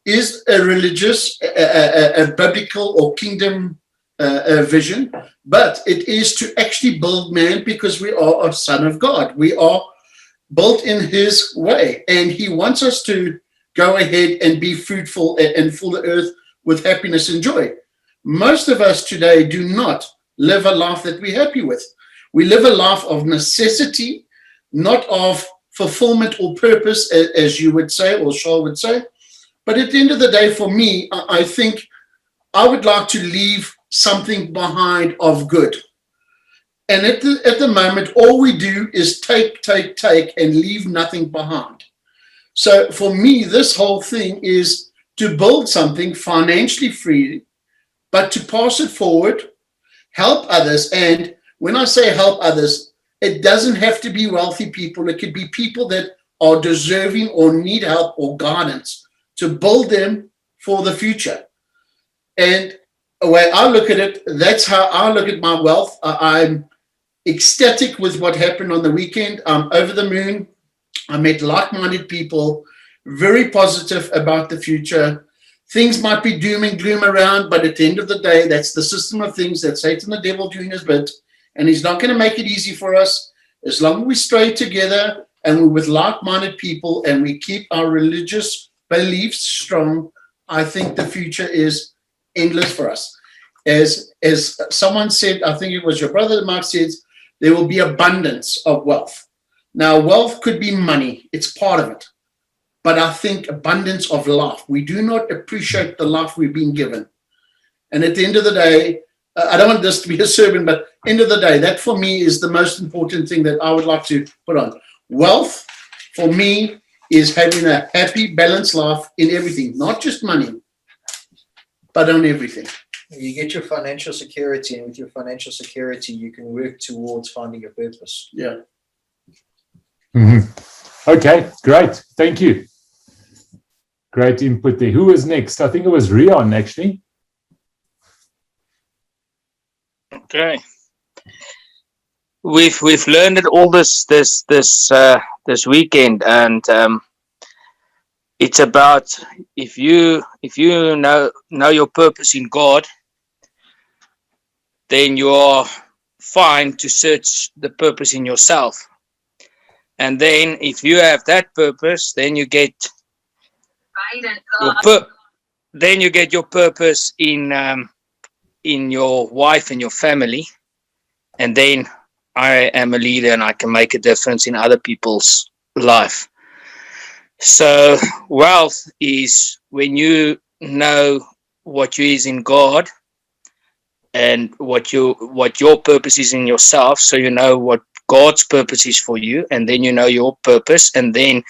is a religious, a biblical or kingdom vision, but it is to actually build man because we are a son of God. We are built in his way, and he wants us to go ahead and be fruitful and fill the earth with happiness and joy. Most of us today do not live a life that we're happy with. We live a life of necessity, not of fulfillment or purpose, as you would say, or Shoal would say. But at the end of the day, for me, I think I would like to leave something behind of good. And at the moment, all we do is take, and leave nothing behind. So for me, this whole thing is to build something financially free, but to pass it forward, help others. And when I say help others, it doesn't have to be wealthy people. It could be people that are deserving or need help or guidance to build them for the future. And the way I look at it, that's how I look at my wealth. I'm ecstatic with what happened on the weekend. I'm over the moon. I met like-minded people, very positive about the future. Things might be doom and gloom around, but at the end of the day, that's the system of things. That's Satan the devil doing his bit, and he's not going to make it easy for us. As long as we stay together and we're with like-minded people and we keep our religious beliefs strong, I think the future is endless for us. As someone said, I think it was your brother Mark said, there will be abundance of wealth. Now, wealth could be money. It's part of it. But I think abundance of life. We do not appreciate the life we've been given. And at the end of the day, I don't want this to be a sermon, but end of the day, that for me is the most important thing that I would like to put on. Wealth, for me, is having a happy, balanced life in everything, not just money, but on everything. You get your financial security, and with your financial security, you can work towards finding a purpose. Yeah. Mm-hmm. Okay, great. Thank you. Great input there. Who was next? I think it was Rion, actually. Okay. We've learned it all this weekend, and it's about if you know your purpose in God, then you are fine to search the purpose in yourself. And then if you have that purpose, then you get your purpose in your wife and your family. And then I am a leader and I can make a difference in other people's life. So wealth is when you know what you is in God and what your purpose is in yourself. So you know what God's purpose is for you, and then you know your purpose, and then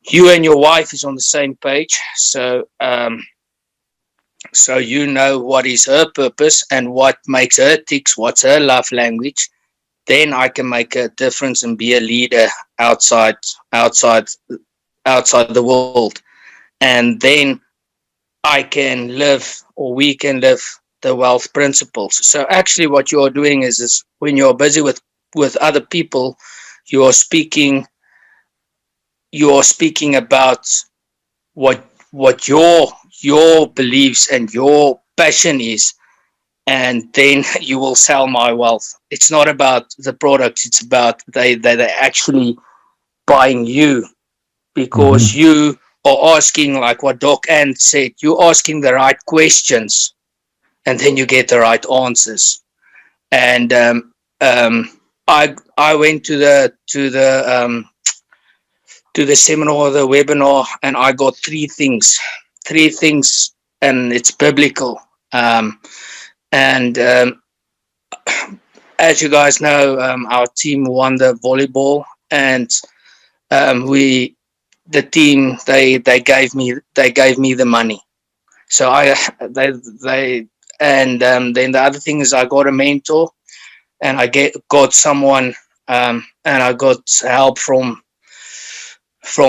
you and your wife is on the same page. So so you know what is her purpose and what makes her tick, what's her love language. Then I can make a difference and be a leader outside the world. And then I can live, or we can live, the wealth principles. So actually what you are doing is when you're busy with other people, you are speaking about what your beliefs and your passion is, and then you will sell MyWealth. It's not about the products, it's about they're actually buying you, because you are asking, like what Doc Ann said, you're asking the right questions, and then you get the right answers. And I went to the seminar, the webinar, and I got three things, and it's biblical. As you guys know, our team won the volleyball, and the team they gave me the money. So then the other thing is I got a mentor, and I got someone, and I got help from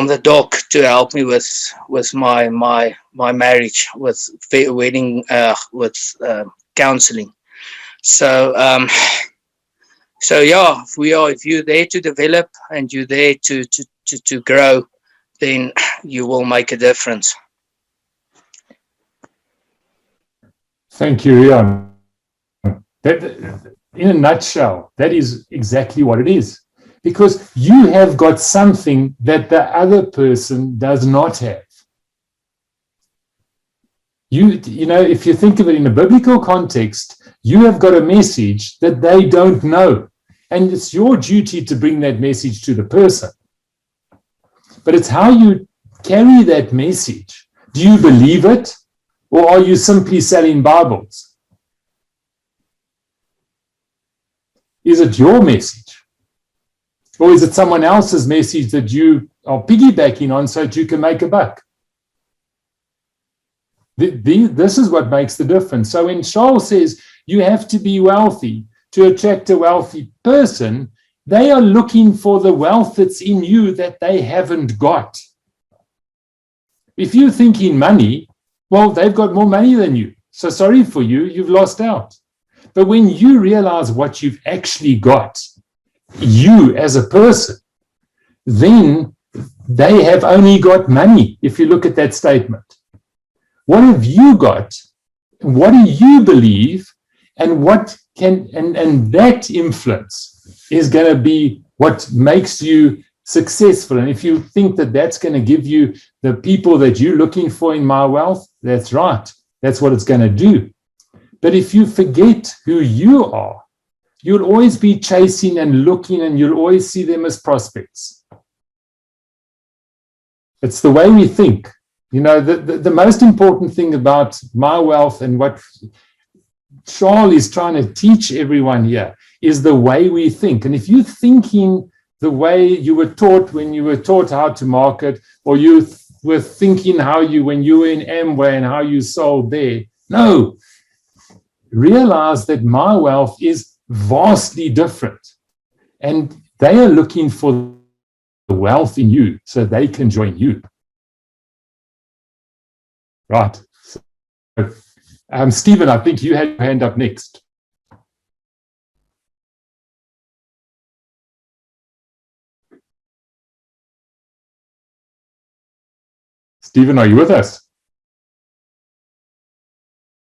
the doc to help me with my marriage, with wedding, with counseling. So yeah, if you're there to develop and you're there to grow, then you will make a difference. Thank you, Rion. In a nutshell, that is exactly what it is. Because you have got something that the other person does not have. You know, if you think of it in a biblical context, you have got a message that they don't know. And it's your duty to bring that message to the person. But it's how you carry that message. Do you believe it? Or are you simply selling Bibles? Is it your message? Or is it someone else's message that you are piggybacking on so that you can make a buck? This is what makes the difference. So when Charles says you have to be wealthy to attract a wealthy person, they are looking for the wealth that's in you that they haven't got. If you think in money, well, they've got more money than you. So sorry for you, you've lost out. But when you realize what you've actually got, you as a person, then they have only got money, if you look at that statement. What have you got? What do you believe? And what can, and that influence is going to be what makes you successful. And if you think that that's going to give you the people that you're looking for in MyWealth, that's right. That's what it's going to do. But if you forget who you are, you'll always be chasing and looking, and you'll always see them as prospects. It's the way we think. You know, the most important thing about MyWealth and what Charles is trying to teach everyone here is the way we think. And if you're thinking the way you were taught when you were taught how to market, or you were thinking how you, when you were in Amway and how you sold there, no. Realize that MyWealth is vastly different. And they are looking for the wealth in you so they can join you. Right. So, Stephen, I think you had your hand up next. Stephen, are you with us?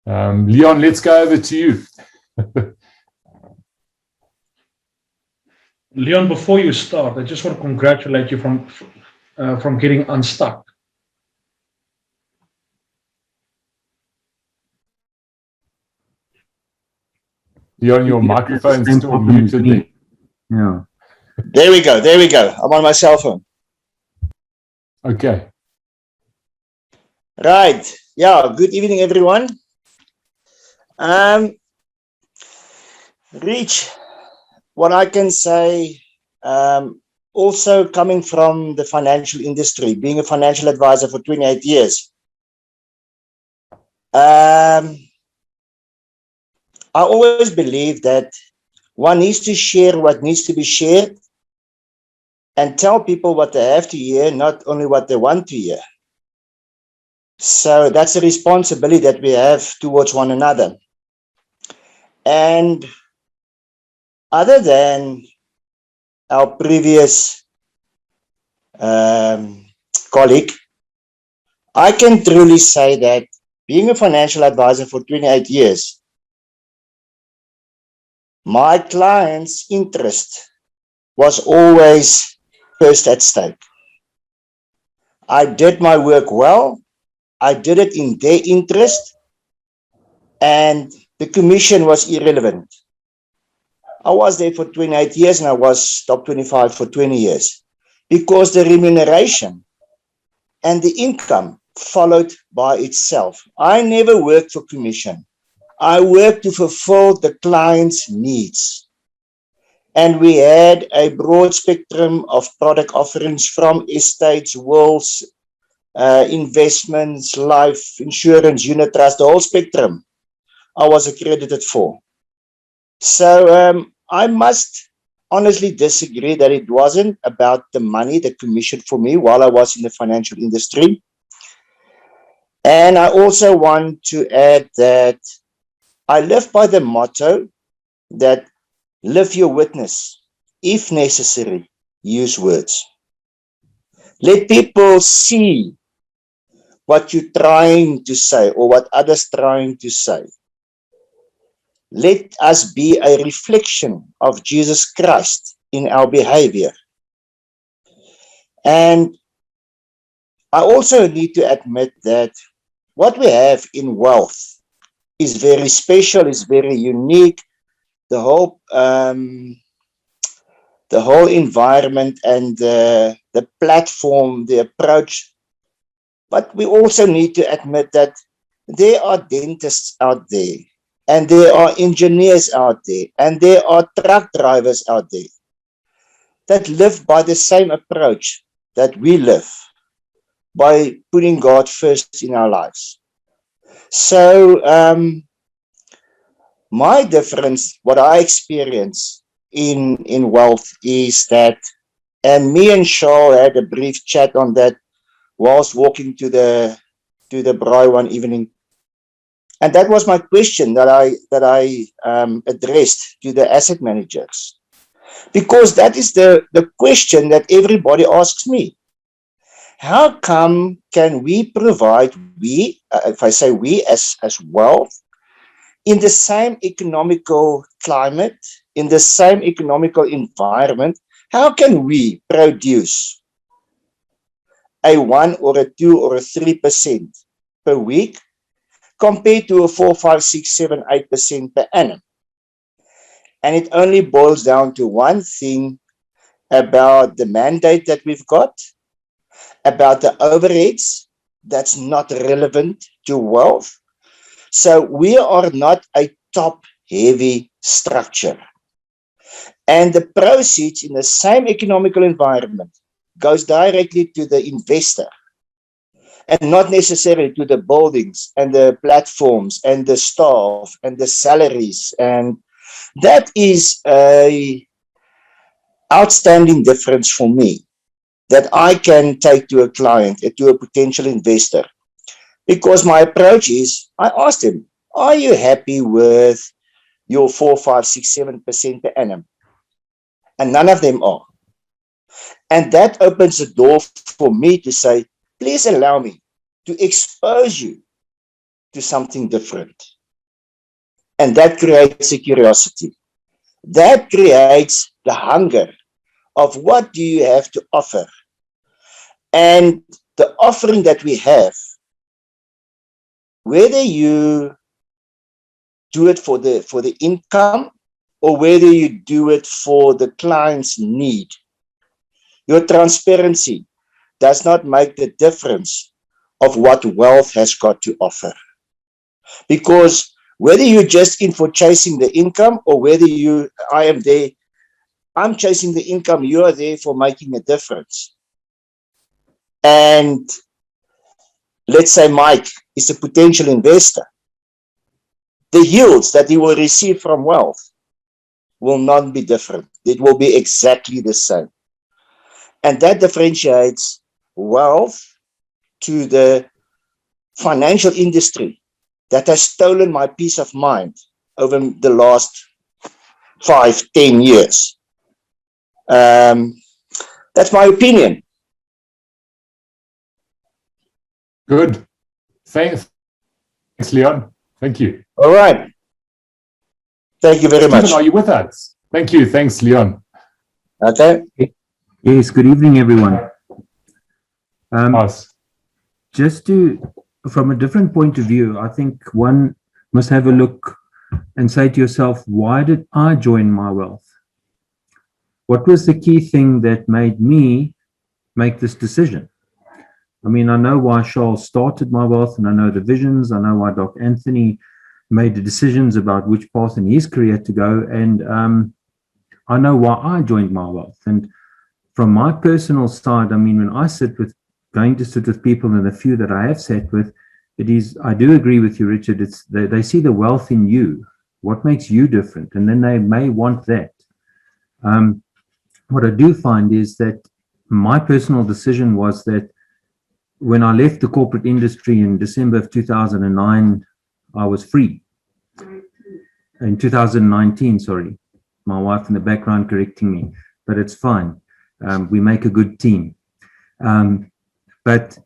Leon, let's go over to you. Leon, before you start, I just want to congratulate you from getting unstuck. Leon, your microphone's still muted. Yeah. There we go. There we go. I'm on my cell phone. Okay. Right. Yeah. Good evening, everyone. Rich, what I can say, also coming from the financial industry, being a financial advisor for 28 years, I always believe that one needs to share what needs to be shared and tell people what they have to hear, not only what they want to hear. So that's a responsibility that we have towards one another. And other than our previous colleague, I can truly say that being a financial advisor for 28 years, my clients' interest was always first at stake. I did my work well. I did it in their interest, and the commission was irrelevant. I was there for 28 years and I was top 25 for 20 years because the remuneration and the income followed by itself. I never worked for commission. I worked to fulfill the client's needs. And we had a broad spectrum of product offerings from estates, wills, investments, life insurance, unit trust, the whole spectrum I was accredited for. So I must honestly disagree that it wasn't about the money, the commission for me while I was in the financial industry. And I also want to add that I live by the motto that live your witness. If necessary, use words. Let people see what you're trying to say or what others are trying to say. Let us be a reflection of Jesus Christ in our behavior. And I also need to admit that what we have in wealth is very special, is very unique. The whole environment and the platform, the approach. But we also need to admit that there are dentists out there and there are engineers out there, and there are truck drivers out there that live by the same approach that we live, by putting God first in our lives. So my difference, what I experience in wealth is that, and me and Shaw had a brief chat on that whilst walking to the braai one evening. And that was my question that I addressed to the asset managers, because that is the question that everybody asks me. How come can we provide, if I say we as wealth, in the same economical climate, in the same economical environment, how can we produce a 1 or a 2 or a 3% per week compared to a 4, 5, 6, 7, 8% per annum? And it only boils down to one thing about the mandate that we've got, about the overheads that's not relevant to wealth. So we are not a top-heavy structure. And the proceeds in the same economical environment goes directly to the investor and not necessarily to the buildings and the platforms and the staff and the salaries. And that is an outstanding difference for me that I can take to a client, to a potential investor. Because my approach is, I asked him, are you happy with your 4, 5, 6, 7% per annum? And none of them are. And that opens the door for me to say, please allow me to expose you to something different. And that creates a curiosity. That creates the hunger of what do you have to offer. And the offering that we have, whether you do it for the income or whether you do it for the client's need, your transparency does not make the difference of what wealth has got to offer. Because whether you're just in for chasing the income or whether I am there, I'm chasing the income, you are there for making a difference. And let's say Mike is a potential investor. The yields that he will receive from wealth will not be different. It will be exactly the same. And that differentiates wealth to the financial industry that has stolen my peace of mind over the last 5, 10 years. That's my opinion. Good. Thanks, Leon. Thank you. All right. Thank you very much. Stephen, are you with us? Thank you. Thanks, Leon. Okay. Yes, good evening, everyone. Just from a different point of view, I think one must have a look and say to yourself, why did I join MyWealth? What was the key thing that made me make this decision? I mean, I know why Charles started MyWealth, and I know the visions. I know why Dr. Anthony made the decisions about which path in his career to go, and I know why I joined MyWealth. And from my personal side, I mean, when I going to sit with people, and the few that I have sat with, I do agree with you, Richard. They see the wealth in you, what makes you different, and then they may want that. What I do find is that my personal decision was that when I left the corporate industry in December of 2009, I was free. In 2019, sorry, my wife in the background correcting me, but it's fine. We make a good team. But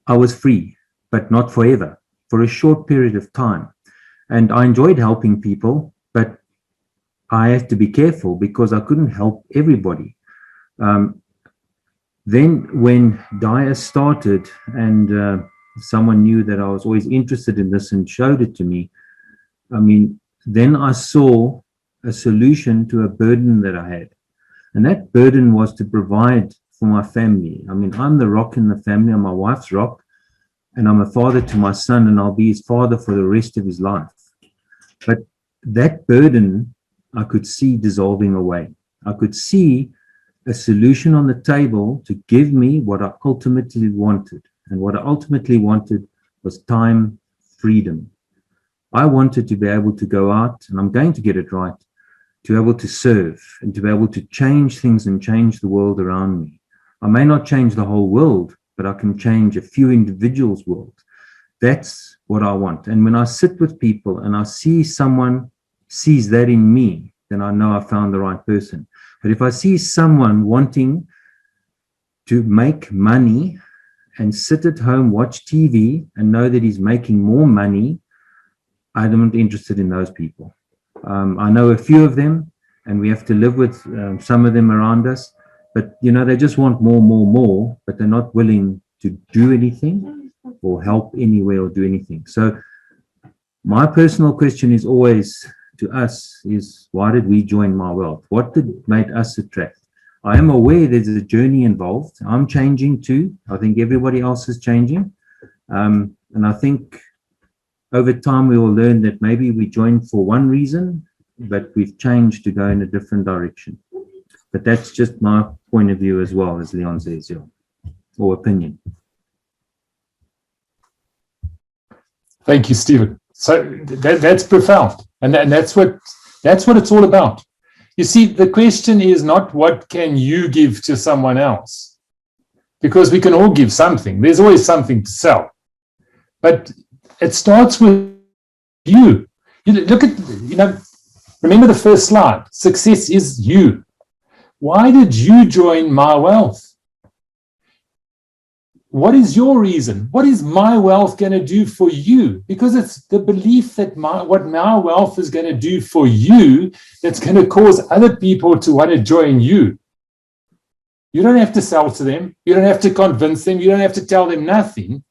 I was free, but not forever, for a short period of time. And I enjoyed helping people, but I had to be careful because I couldn't help everybody. Then when Dia started and someone knew that I was always interested in this and showed it to me, I mean, then I saw a solution to a burden that I had. And that burden was to provide for my family. I mean, I'm the rock in the family. I'm my wife's rock. And I'm a father to my son, and I'll be his father for the rest of his life. that burden I could see dissolving away. I could see a solution on the table to give me what I ultimately wanted. And what I ultimately wanted was time, freedom. I wanted to be able to go out, and I'm going to get it right, to be able to serve and to be able to change things and change the world around me. I may not change the whole world, but I can change a few individuals' world. That's what I want. And when I sit with people and I see someone sees that in me, then I know I found the right person. But if I see someone wanting to make money and sit at home, watch TV and know that he's making more money, I'm not interested in those people. I know a few of them, and we have to live with some of them around us, but you know, they just want more, but they're not willing to do anything or help anywhere or do anything. So my personal question is always to us is, why did we join MyWealth? What made us attract? I am aware there's a journey involved. I'm changing too. I think everybody else is changing. And I think over time we will learn that maybe we joined for one reason, but we've changed to go in a different direction. But that's just my point of view as well, as Leon says, or opinion. Thank you, Stephen. So that's profound, and that's what it's all about. You see, the question is not what can you give to someone else, because we can all give something. There's always something to sell, but it starts with you. Look at, remember the first slide. Success is you. Why did you join MyWealth? What is your reason? What is MyWealth going to do for you? Because it's the belief that what MyWealth is going to do for you that's going to cause other people to want to join you. You don't have to sell to them. You don't have to convince them. You don't have to tell them nothing.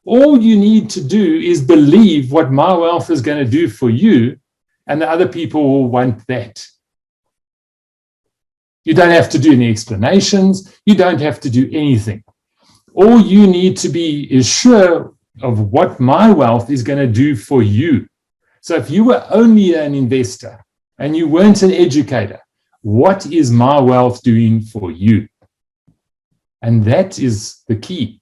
All you need to do is believe what MyWealth is going to do for you, and the other people will want that. You don't have to do any explanations. You don't have to do anything. All you need to be is sure of what MyWealth is going to do for you. So if you were only an investor and you weren't an educator, what is MyWealth doing for you? And that is the key.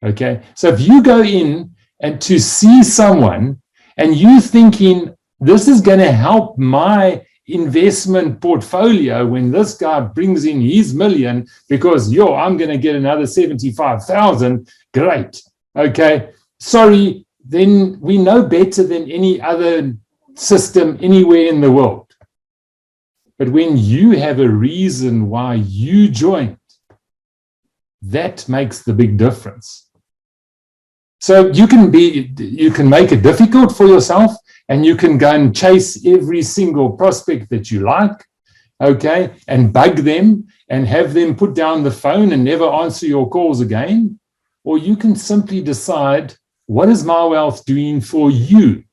Okay, so if you go in and to see someone and you thinking this is going to help my investment portfolio when this guy brings in his million because I'm going to get another 75,000, great. Okay, sorry, then we know better than any other system anywhere in the world. But when you have a reason why you joined, that makes the big difference. So you can make it difficult for yourself, and you can go and chase every single prospect that you like, okay, and bug them and have them put down the phone and never answer your calls again. Or you can simply decide, what is MyWealth doing for you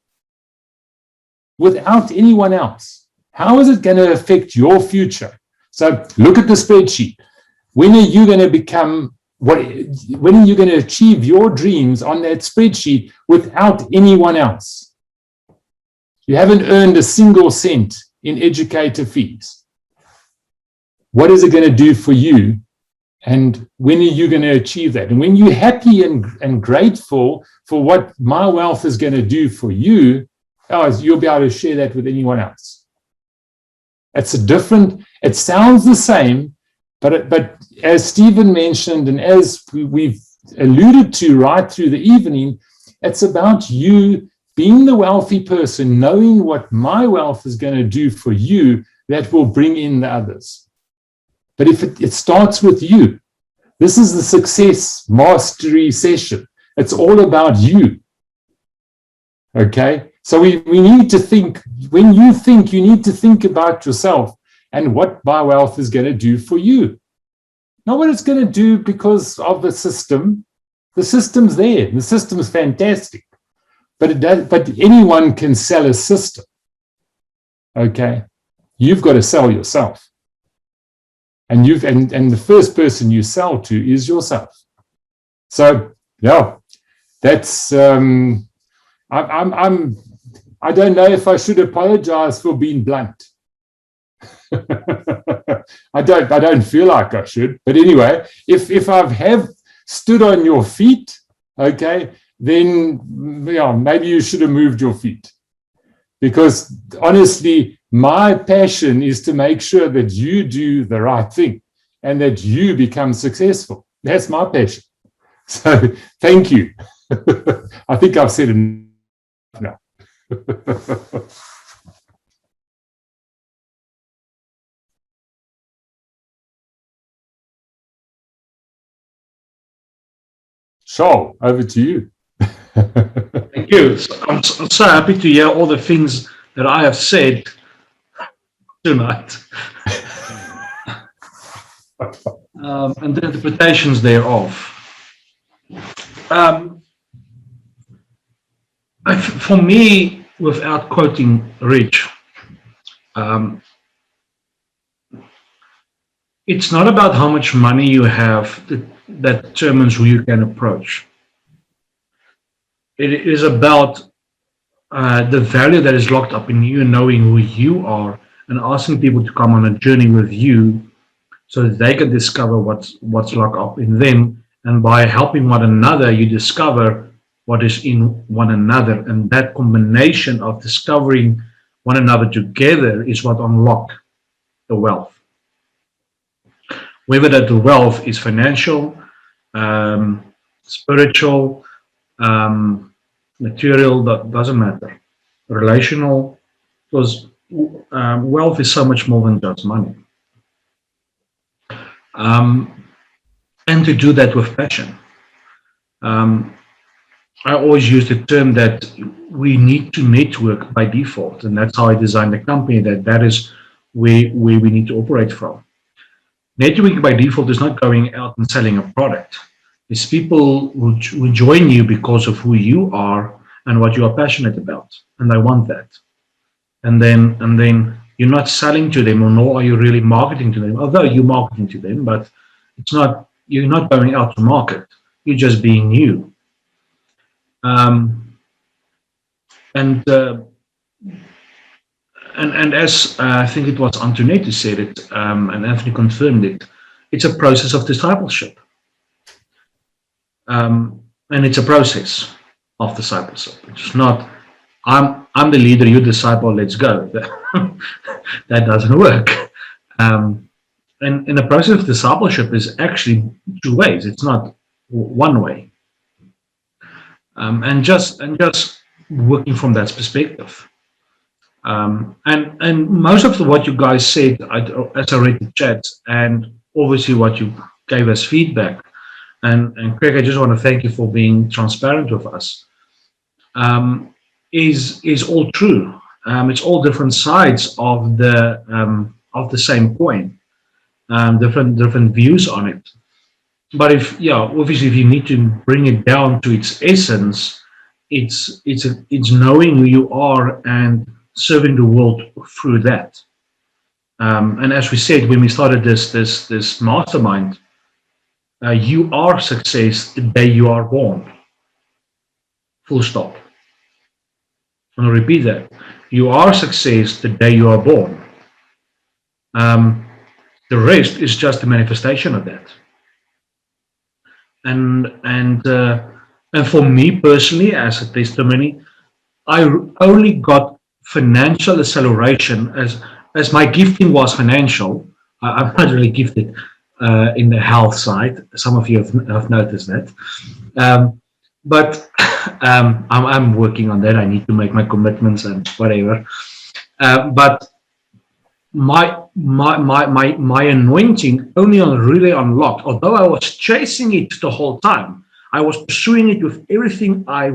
without anyone else? How is it going to affect your future? So look at the spreadsheet. When are you going to become when are you going to achieve your dreams on that spreadsheet without anyone else? You haven't earned a single cent in educator fees. What is it going to do for you? And when are you going to achieve that? And when you're happy and grateful for what MyWealth is going to do for you, you'll be able to share that with anyone else. It sounds the same, but as Stephen mentioned, and as we've alluded to right through the evening, it's about you being the wealthy person, knowing what MyWealth is going to do for you that will bring in the others. But if it starts with you, this is the success mastery session. It's all about you. Okay? So we need to think, when you think, you need to think about yourself and what MyWealth is going to do for you. Not what it's going to do because of the system. The system's there. The system's fantastic. But anyone can sell a system. Okay? You've got to sell yourself. And the first person you sell to is yourself. So yeah, that's I'm I don't know if I should apologize for being blunt. I don't feel like I should. But anyway, if I have stood on your feet, okay, then maybe you should have moved your feet. Because honestly, my passion is to make sure that you do the right thing and that you become successful. That's my passion. So thank you. I think I've said enough now. Shaw, over to you. Thank you. I'm so happy to hear all the things that I have said tonight. And the interpretations thereof. For me, without quoting Rich, it's not about how much money you have that determines who you can approach. It is about the value that is locked up in you and knowing who you are and asking people to come on a journey with you so that they can discover what's locked up in them. And by helping one another, you discover what is in one another. And that combination of discovering one another together is what unlocks the wealth. Whether that the wealth is financial, spiritual, material, that doesn't matter. Relational, because wealth is so much more than just money. And to do that with passion. I always use the term that we need to network by default, and that's how I designed the company, that is where we need to operate from. Networking by default is not going out and selling a product. It's people who join you because of who you are and what you are passionate about, and they want that. And then you're not selling to them, or nor are you really marketing to them. Although you're marketing to them, but you're not going out to market. You're just being you. And as I think it was Antoinette who said it, and Anthony confirmed it, it's a process of discipleship. And it's a process of discipleship. It's not, I'm the leader, you disciple, let's go. That doesn't work. And the process of discipleship is actually two ways. It's not one way. And just working from that perspective. And most of what you guys said, as I read the chat, and obviously what you gave us feedback, and Craig, I just want to thank you for being transparent with us, is all true. It's all different sides of the same coin, different views on it. But obviously, if you need to bring it down to its essence, it's knowing who you are and serving the world through that. And as we said when we started this mastermind, you are success the day you are born. Full stop. I'm going to repeat that. You are success the day you are born. The rest is just a manifestation of that. And for me personally, as a testimony, I only got financial acceleration as my gifting was financial. I'm not really gifted in the health side. Some of you have noticed that. But I'm working on that. I need to make my commitments and whatever. But my anointing only really unlocked, although I was chasing it the whole time. I was pursuing it with everything I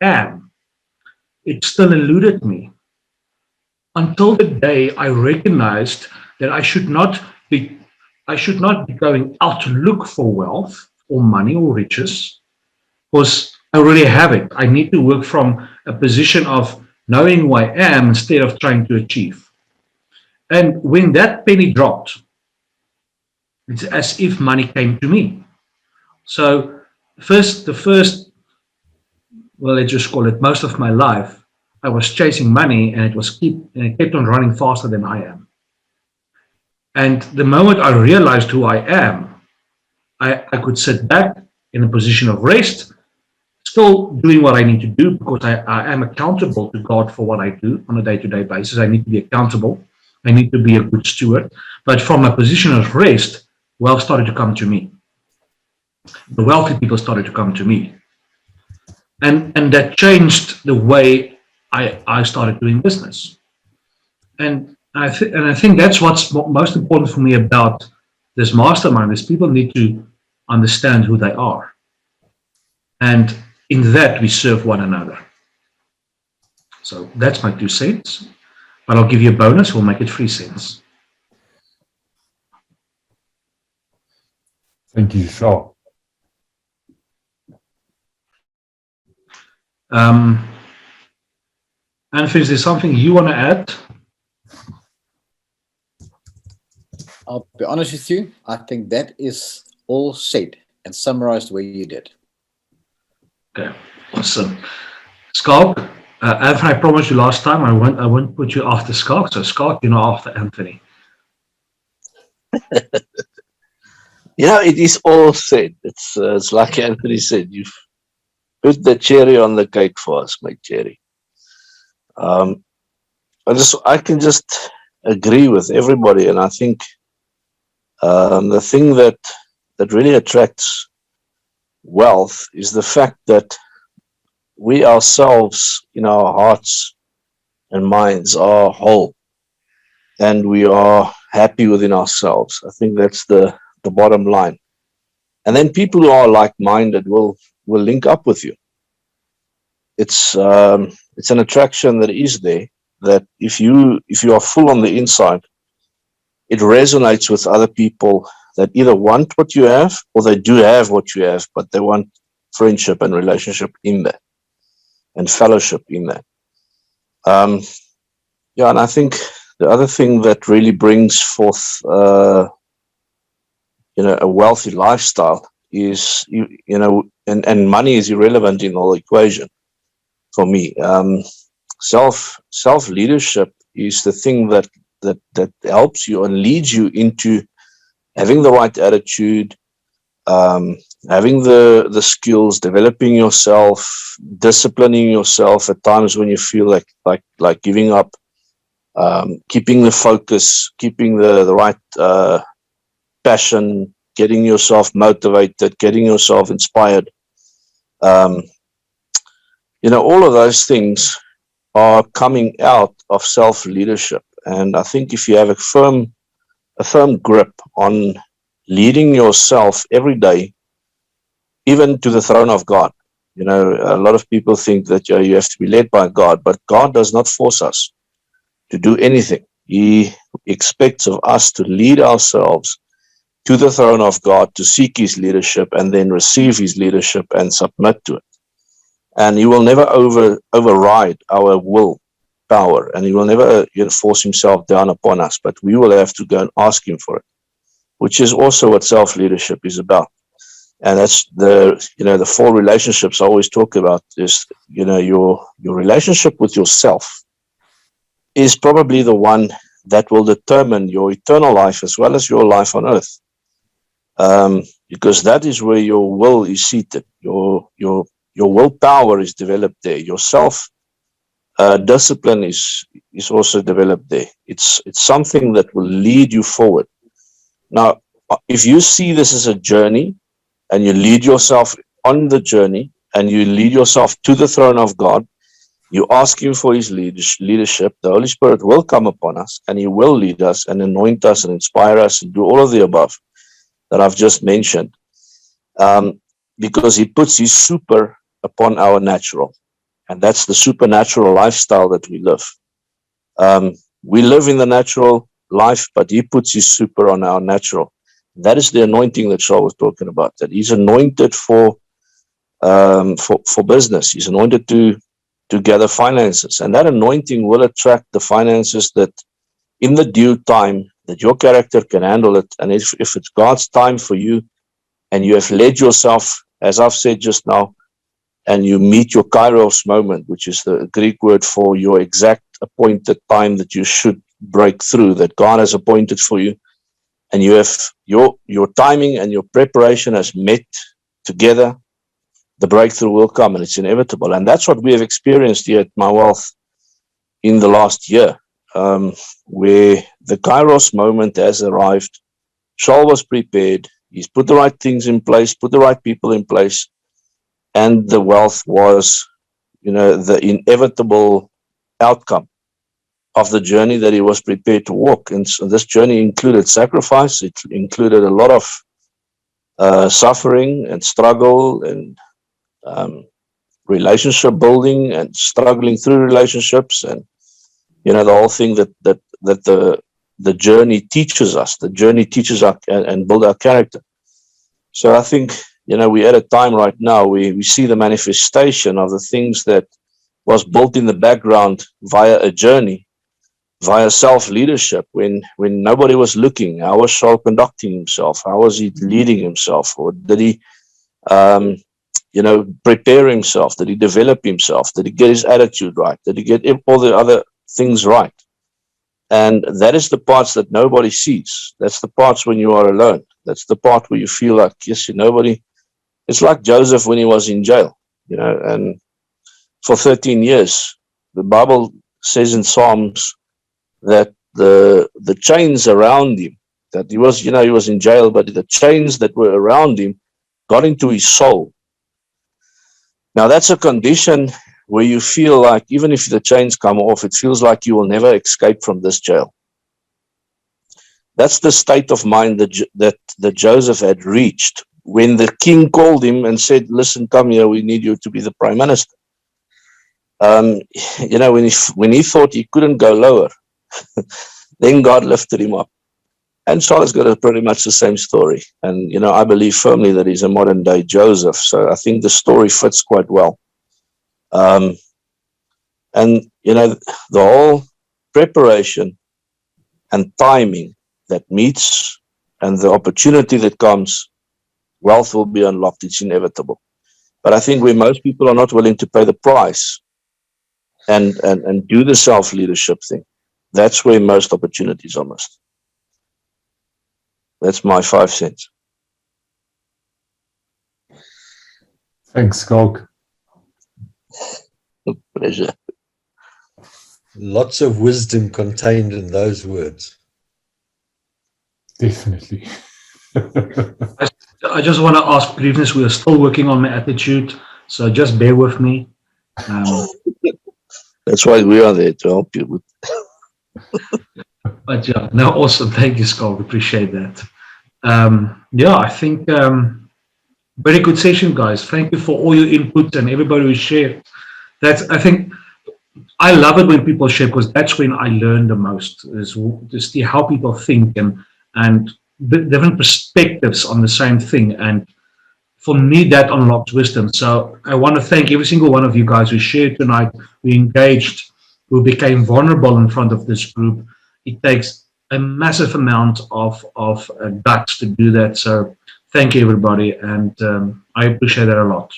am. It still eluded me until the day I recognized that I should not be going out to look for wealth or money or riches, because I already have it. I need to work from a position of knowing who I am instead of trying to achieve. And when that penny dropped, it's as if money came to me. So the first, well, let's just call it most of my life, I was chasing money, and it kept on running faster than I am. And the moment I realized who I am, I could sit back in a position of rest, still doing what I need to do, because I am accountable to God for what I do on a day-to-day basis. I need to be accountable. I need to be a good steward. But from a position of rest, wealth started to come to me. The wealthy people started to come to me. And that changed the way I started doing business. And I think that's what's most important for me about this mastermind, is people need to understand who they are. And in that, we serve one another. So that's my 2 cents. But I'll give you a bonus. We'll make it 3 cents. Thank you, Shaw. Anthony, is there something you want to add? I'll be honest with you. I think that is all said and summarized the way you did. Okay, awesome. Skalk, Anthony, I promised you last time I won't put you after Skalk. So Skalk, you're not after Anthony. Yeah, it is all said. It's like Anthony said, you've put the cherry on the cake for us, my cherry. I can just agree with everybody, and I think the thing that really attracts wealth is the fact that we ourselves, in our hearts and minds, are whole, and we are happy within ourselves. I think that's the bottom line. And then people who are like-minded will link up with you. It's an attraction that is there, that if you are full on the inside, it resonates with other people that either want what you have, or they do have what you have, but they want friendship and relationship in that, and fellowship in that. Yeah, and I think the other thing that really brings forth a wealthy lifestyle is, and money is irrelevant in the whole equation for me. Self leadership is the thing that helps you and leads you into having the right attitude, having the skills, developing yourself, disciplining yourself at times when you feel like giving up, keeping the focus, keeping the right passion, getting yourself motivated, getting yourself inspired. All of those things are coming out of self-leadership. And I think if you have a firm grip on leading yourself every day, even to the throne of God. A lot of people think that you have to be led by God, but God does not force us to do anything. He expects of us to lead ourselves to the throne of God, to seek his leadership, and then receive his leadership and submit to it. And he will never override our will power, and he will never force himself down upon us, but we will have to go and ask him for it, which is also what self-leadership is about. And that's the 4 relationships I always talk about is, your relationship with yourself is probably the one that will determine your eternal life as well as your life on earth. Because that is where your will is seated. Your willpower is developed there. Your self discipline is also developed there. It's something that will lead you forward. Now, if you see this as a journey, and you lead yourself on the journey, and you lead yourself to the throne of God, you ask him for his leadership, the Holy Spirit will come upon us, and he will lead us and anoint us and inspire us and do all of the above that I've just mentioned, because he puts his super upon our natural. And that's the supernatural lifestyle that we live. We live in the natural life, but he puts his super on our natural. That is the anointing that Shaw was talking about, that he's anointed for business. He's anointed to gather finances. And that anointing will attract the finances that in the due time that your character can handle it. And if it's God's time for you, and you have led yourself, as I've said just now, and you meet your kairos moment, which is the Greek word for your exact appointed time that you should break through, that God has appointed for you, and you have your timing and your preparation has met together, the breakthrough will come, and it's inevitable. And that's what we have experienced here at MyWealth in the last year, where the kairos moment has arrived. Shaul was prepared. He's put the right things in place, put the right people in place, and the wealth was, the inevitable outcome of the journey that he was prepared to walk. And so this journey included sacrifice. It included a lot of suffering and struggle and relationship building and struggling through relationships, and the whole thing that the journey teaches us. The journey teaches us and build our character. So I think we're at a time right now where we see the manifestation of the things that was built in the background via a journey, via self-leadership, when nobody was looking. How was Shaul conducting himself? How was he leading himself? Or did he prepare himself? Did he develop himself? Did he get his attitude right? Did he get all the other things right? And that is the parts that nobody sees. That's the parts when you are alone. That's the part where you feel like, nobody. It's like Joseph when he was in jail, and for 13 years, the Bible says in Psalms that the chains around him, that he was in jail, but the chains that were around him got into his soul. Now that's a condition where you feel like even if the chains come off, it feels like you will never escape from this jail. That's the state of mind that Joseph had reached when the king called him and said, listen, come here, we need you to be the prime minister. When he thought he couldn't go lower, then God lifted him up. And Shaul has got pretty much the same story. And, I believe firmly that he's a modern day Joseph. So I think the story fits quite well. And, the whole preparation and timing that meets and the opportunity that comes, wealth will be unlocked. It's inevitable. But I think where most people are not willing to pay the price and do the self-leadership thing, that's where most opportunities are missed. That's my 5 cents. Thanks, Skulk. Pleasure. Lots of wisdom contained in those words. Definitely. I just want to ask forgiveness. We are still working on my attitude, so just bear with me. That's why we are there, to help you with. But yeah, no, awesome. Thank you, Scott. Appreciate that. I think very good session, guys. Thank you for all your input and everybody who shared. I think I love it when people share, because that's when I learn the most, is to see how people think and different perspectives on the same thing. And for me, that unlocks wisdom. So I want to thank every single one of you guys who shared tonight, who engaged, who became vulnerable in front of this group. It takes a massive amount of guts to do that. So thank you, everybody. And I appreciate that a lot.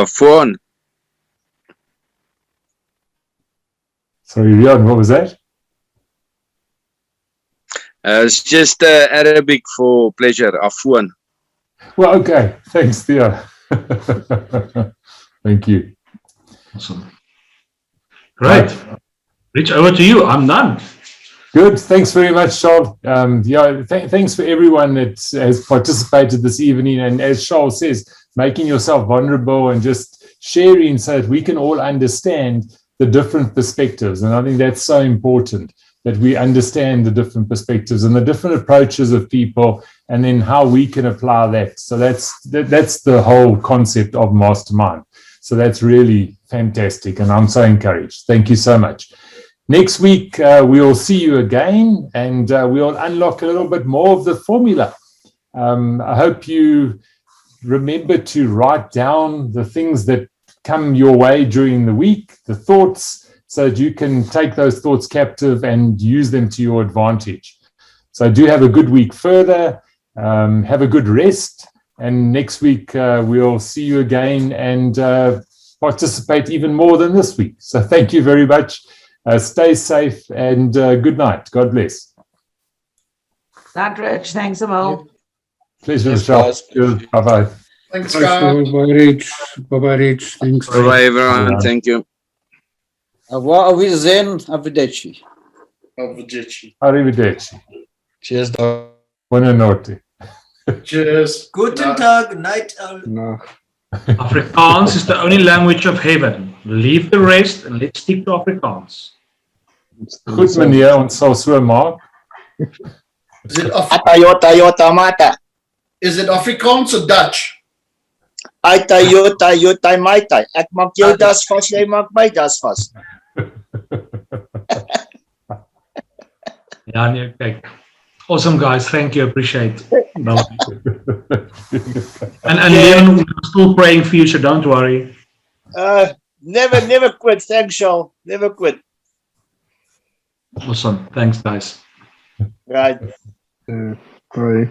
Phone. Sorry, Rian, what was that? It's just Arabic for pleasure. Afwan. Well, okay. Thanks, Theo. Thank you. Awesome. Right. Rich, over to you. I'm done. Good. Thanks very much, Shaul. Thanks for everyone that has participated this evening. And as Shaul says, making yourself vulnerable and just sharing so that we can all understand the different perspectives. And I think that's so important, that we understand the different perspectives and the different approaches of people, and then how we can apply that. So that's the whole concept of Mastermind. So that's really fantastic, and I'm so encouraged. Thank you so much. Next week, we'll see you again, and we'll unlock a little bit more of the formula. I hope you remember to write down the things that come your way during the week, the thoughts, so that you can take those thoughts captive and use them to your advantage. So do have a good week further. Have a good rest. And next week, we'll see you again and participate even more than this week. So thank you very much. Stay safe and good night. God bless. That Rich, thanks, Amal. Pleasure, Michelle. Bye-bye. Thanks, Bye, guys. Phil. Bye, Rich. Bye-bye, Rich. Thanks. Bye, everyone. Thank you. Auf Wiedersehen, Arrivederci. Arrivederci. Cheers, dog. Buonanotte. Cheers. Guten Tag, night. Afrikaans is the only language of heaven. Leave the rest and let's stick to Afrikaans. Goed meneer, ons sal so maak. Is it Is it Afrikaans or Dutch? Maitai. Ek maak jou das vas, jy maak my das vas. Ja, nee, kijk. Awesome, guys. Thank you. Appreciate it. and Leon, we're still praying for you, so don't worry. Never quit. Thanks, Shaw. Never quit. Awesome. Thanks, guys. Right. Bye.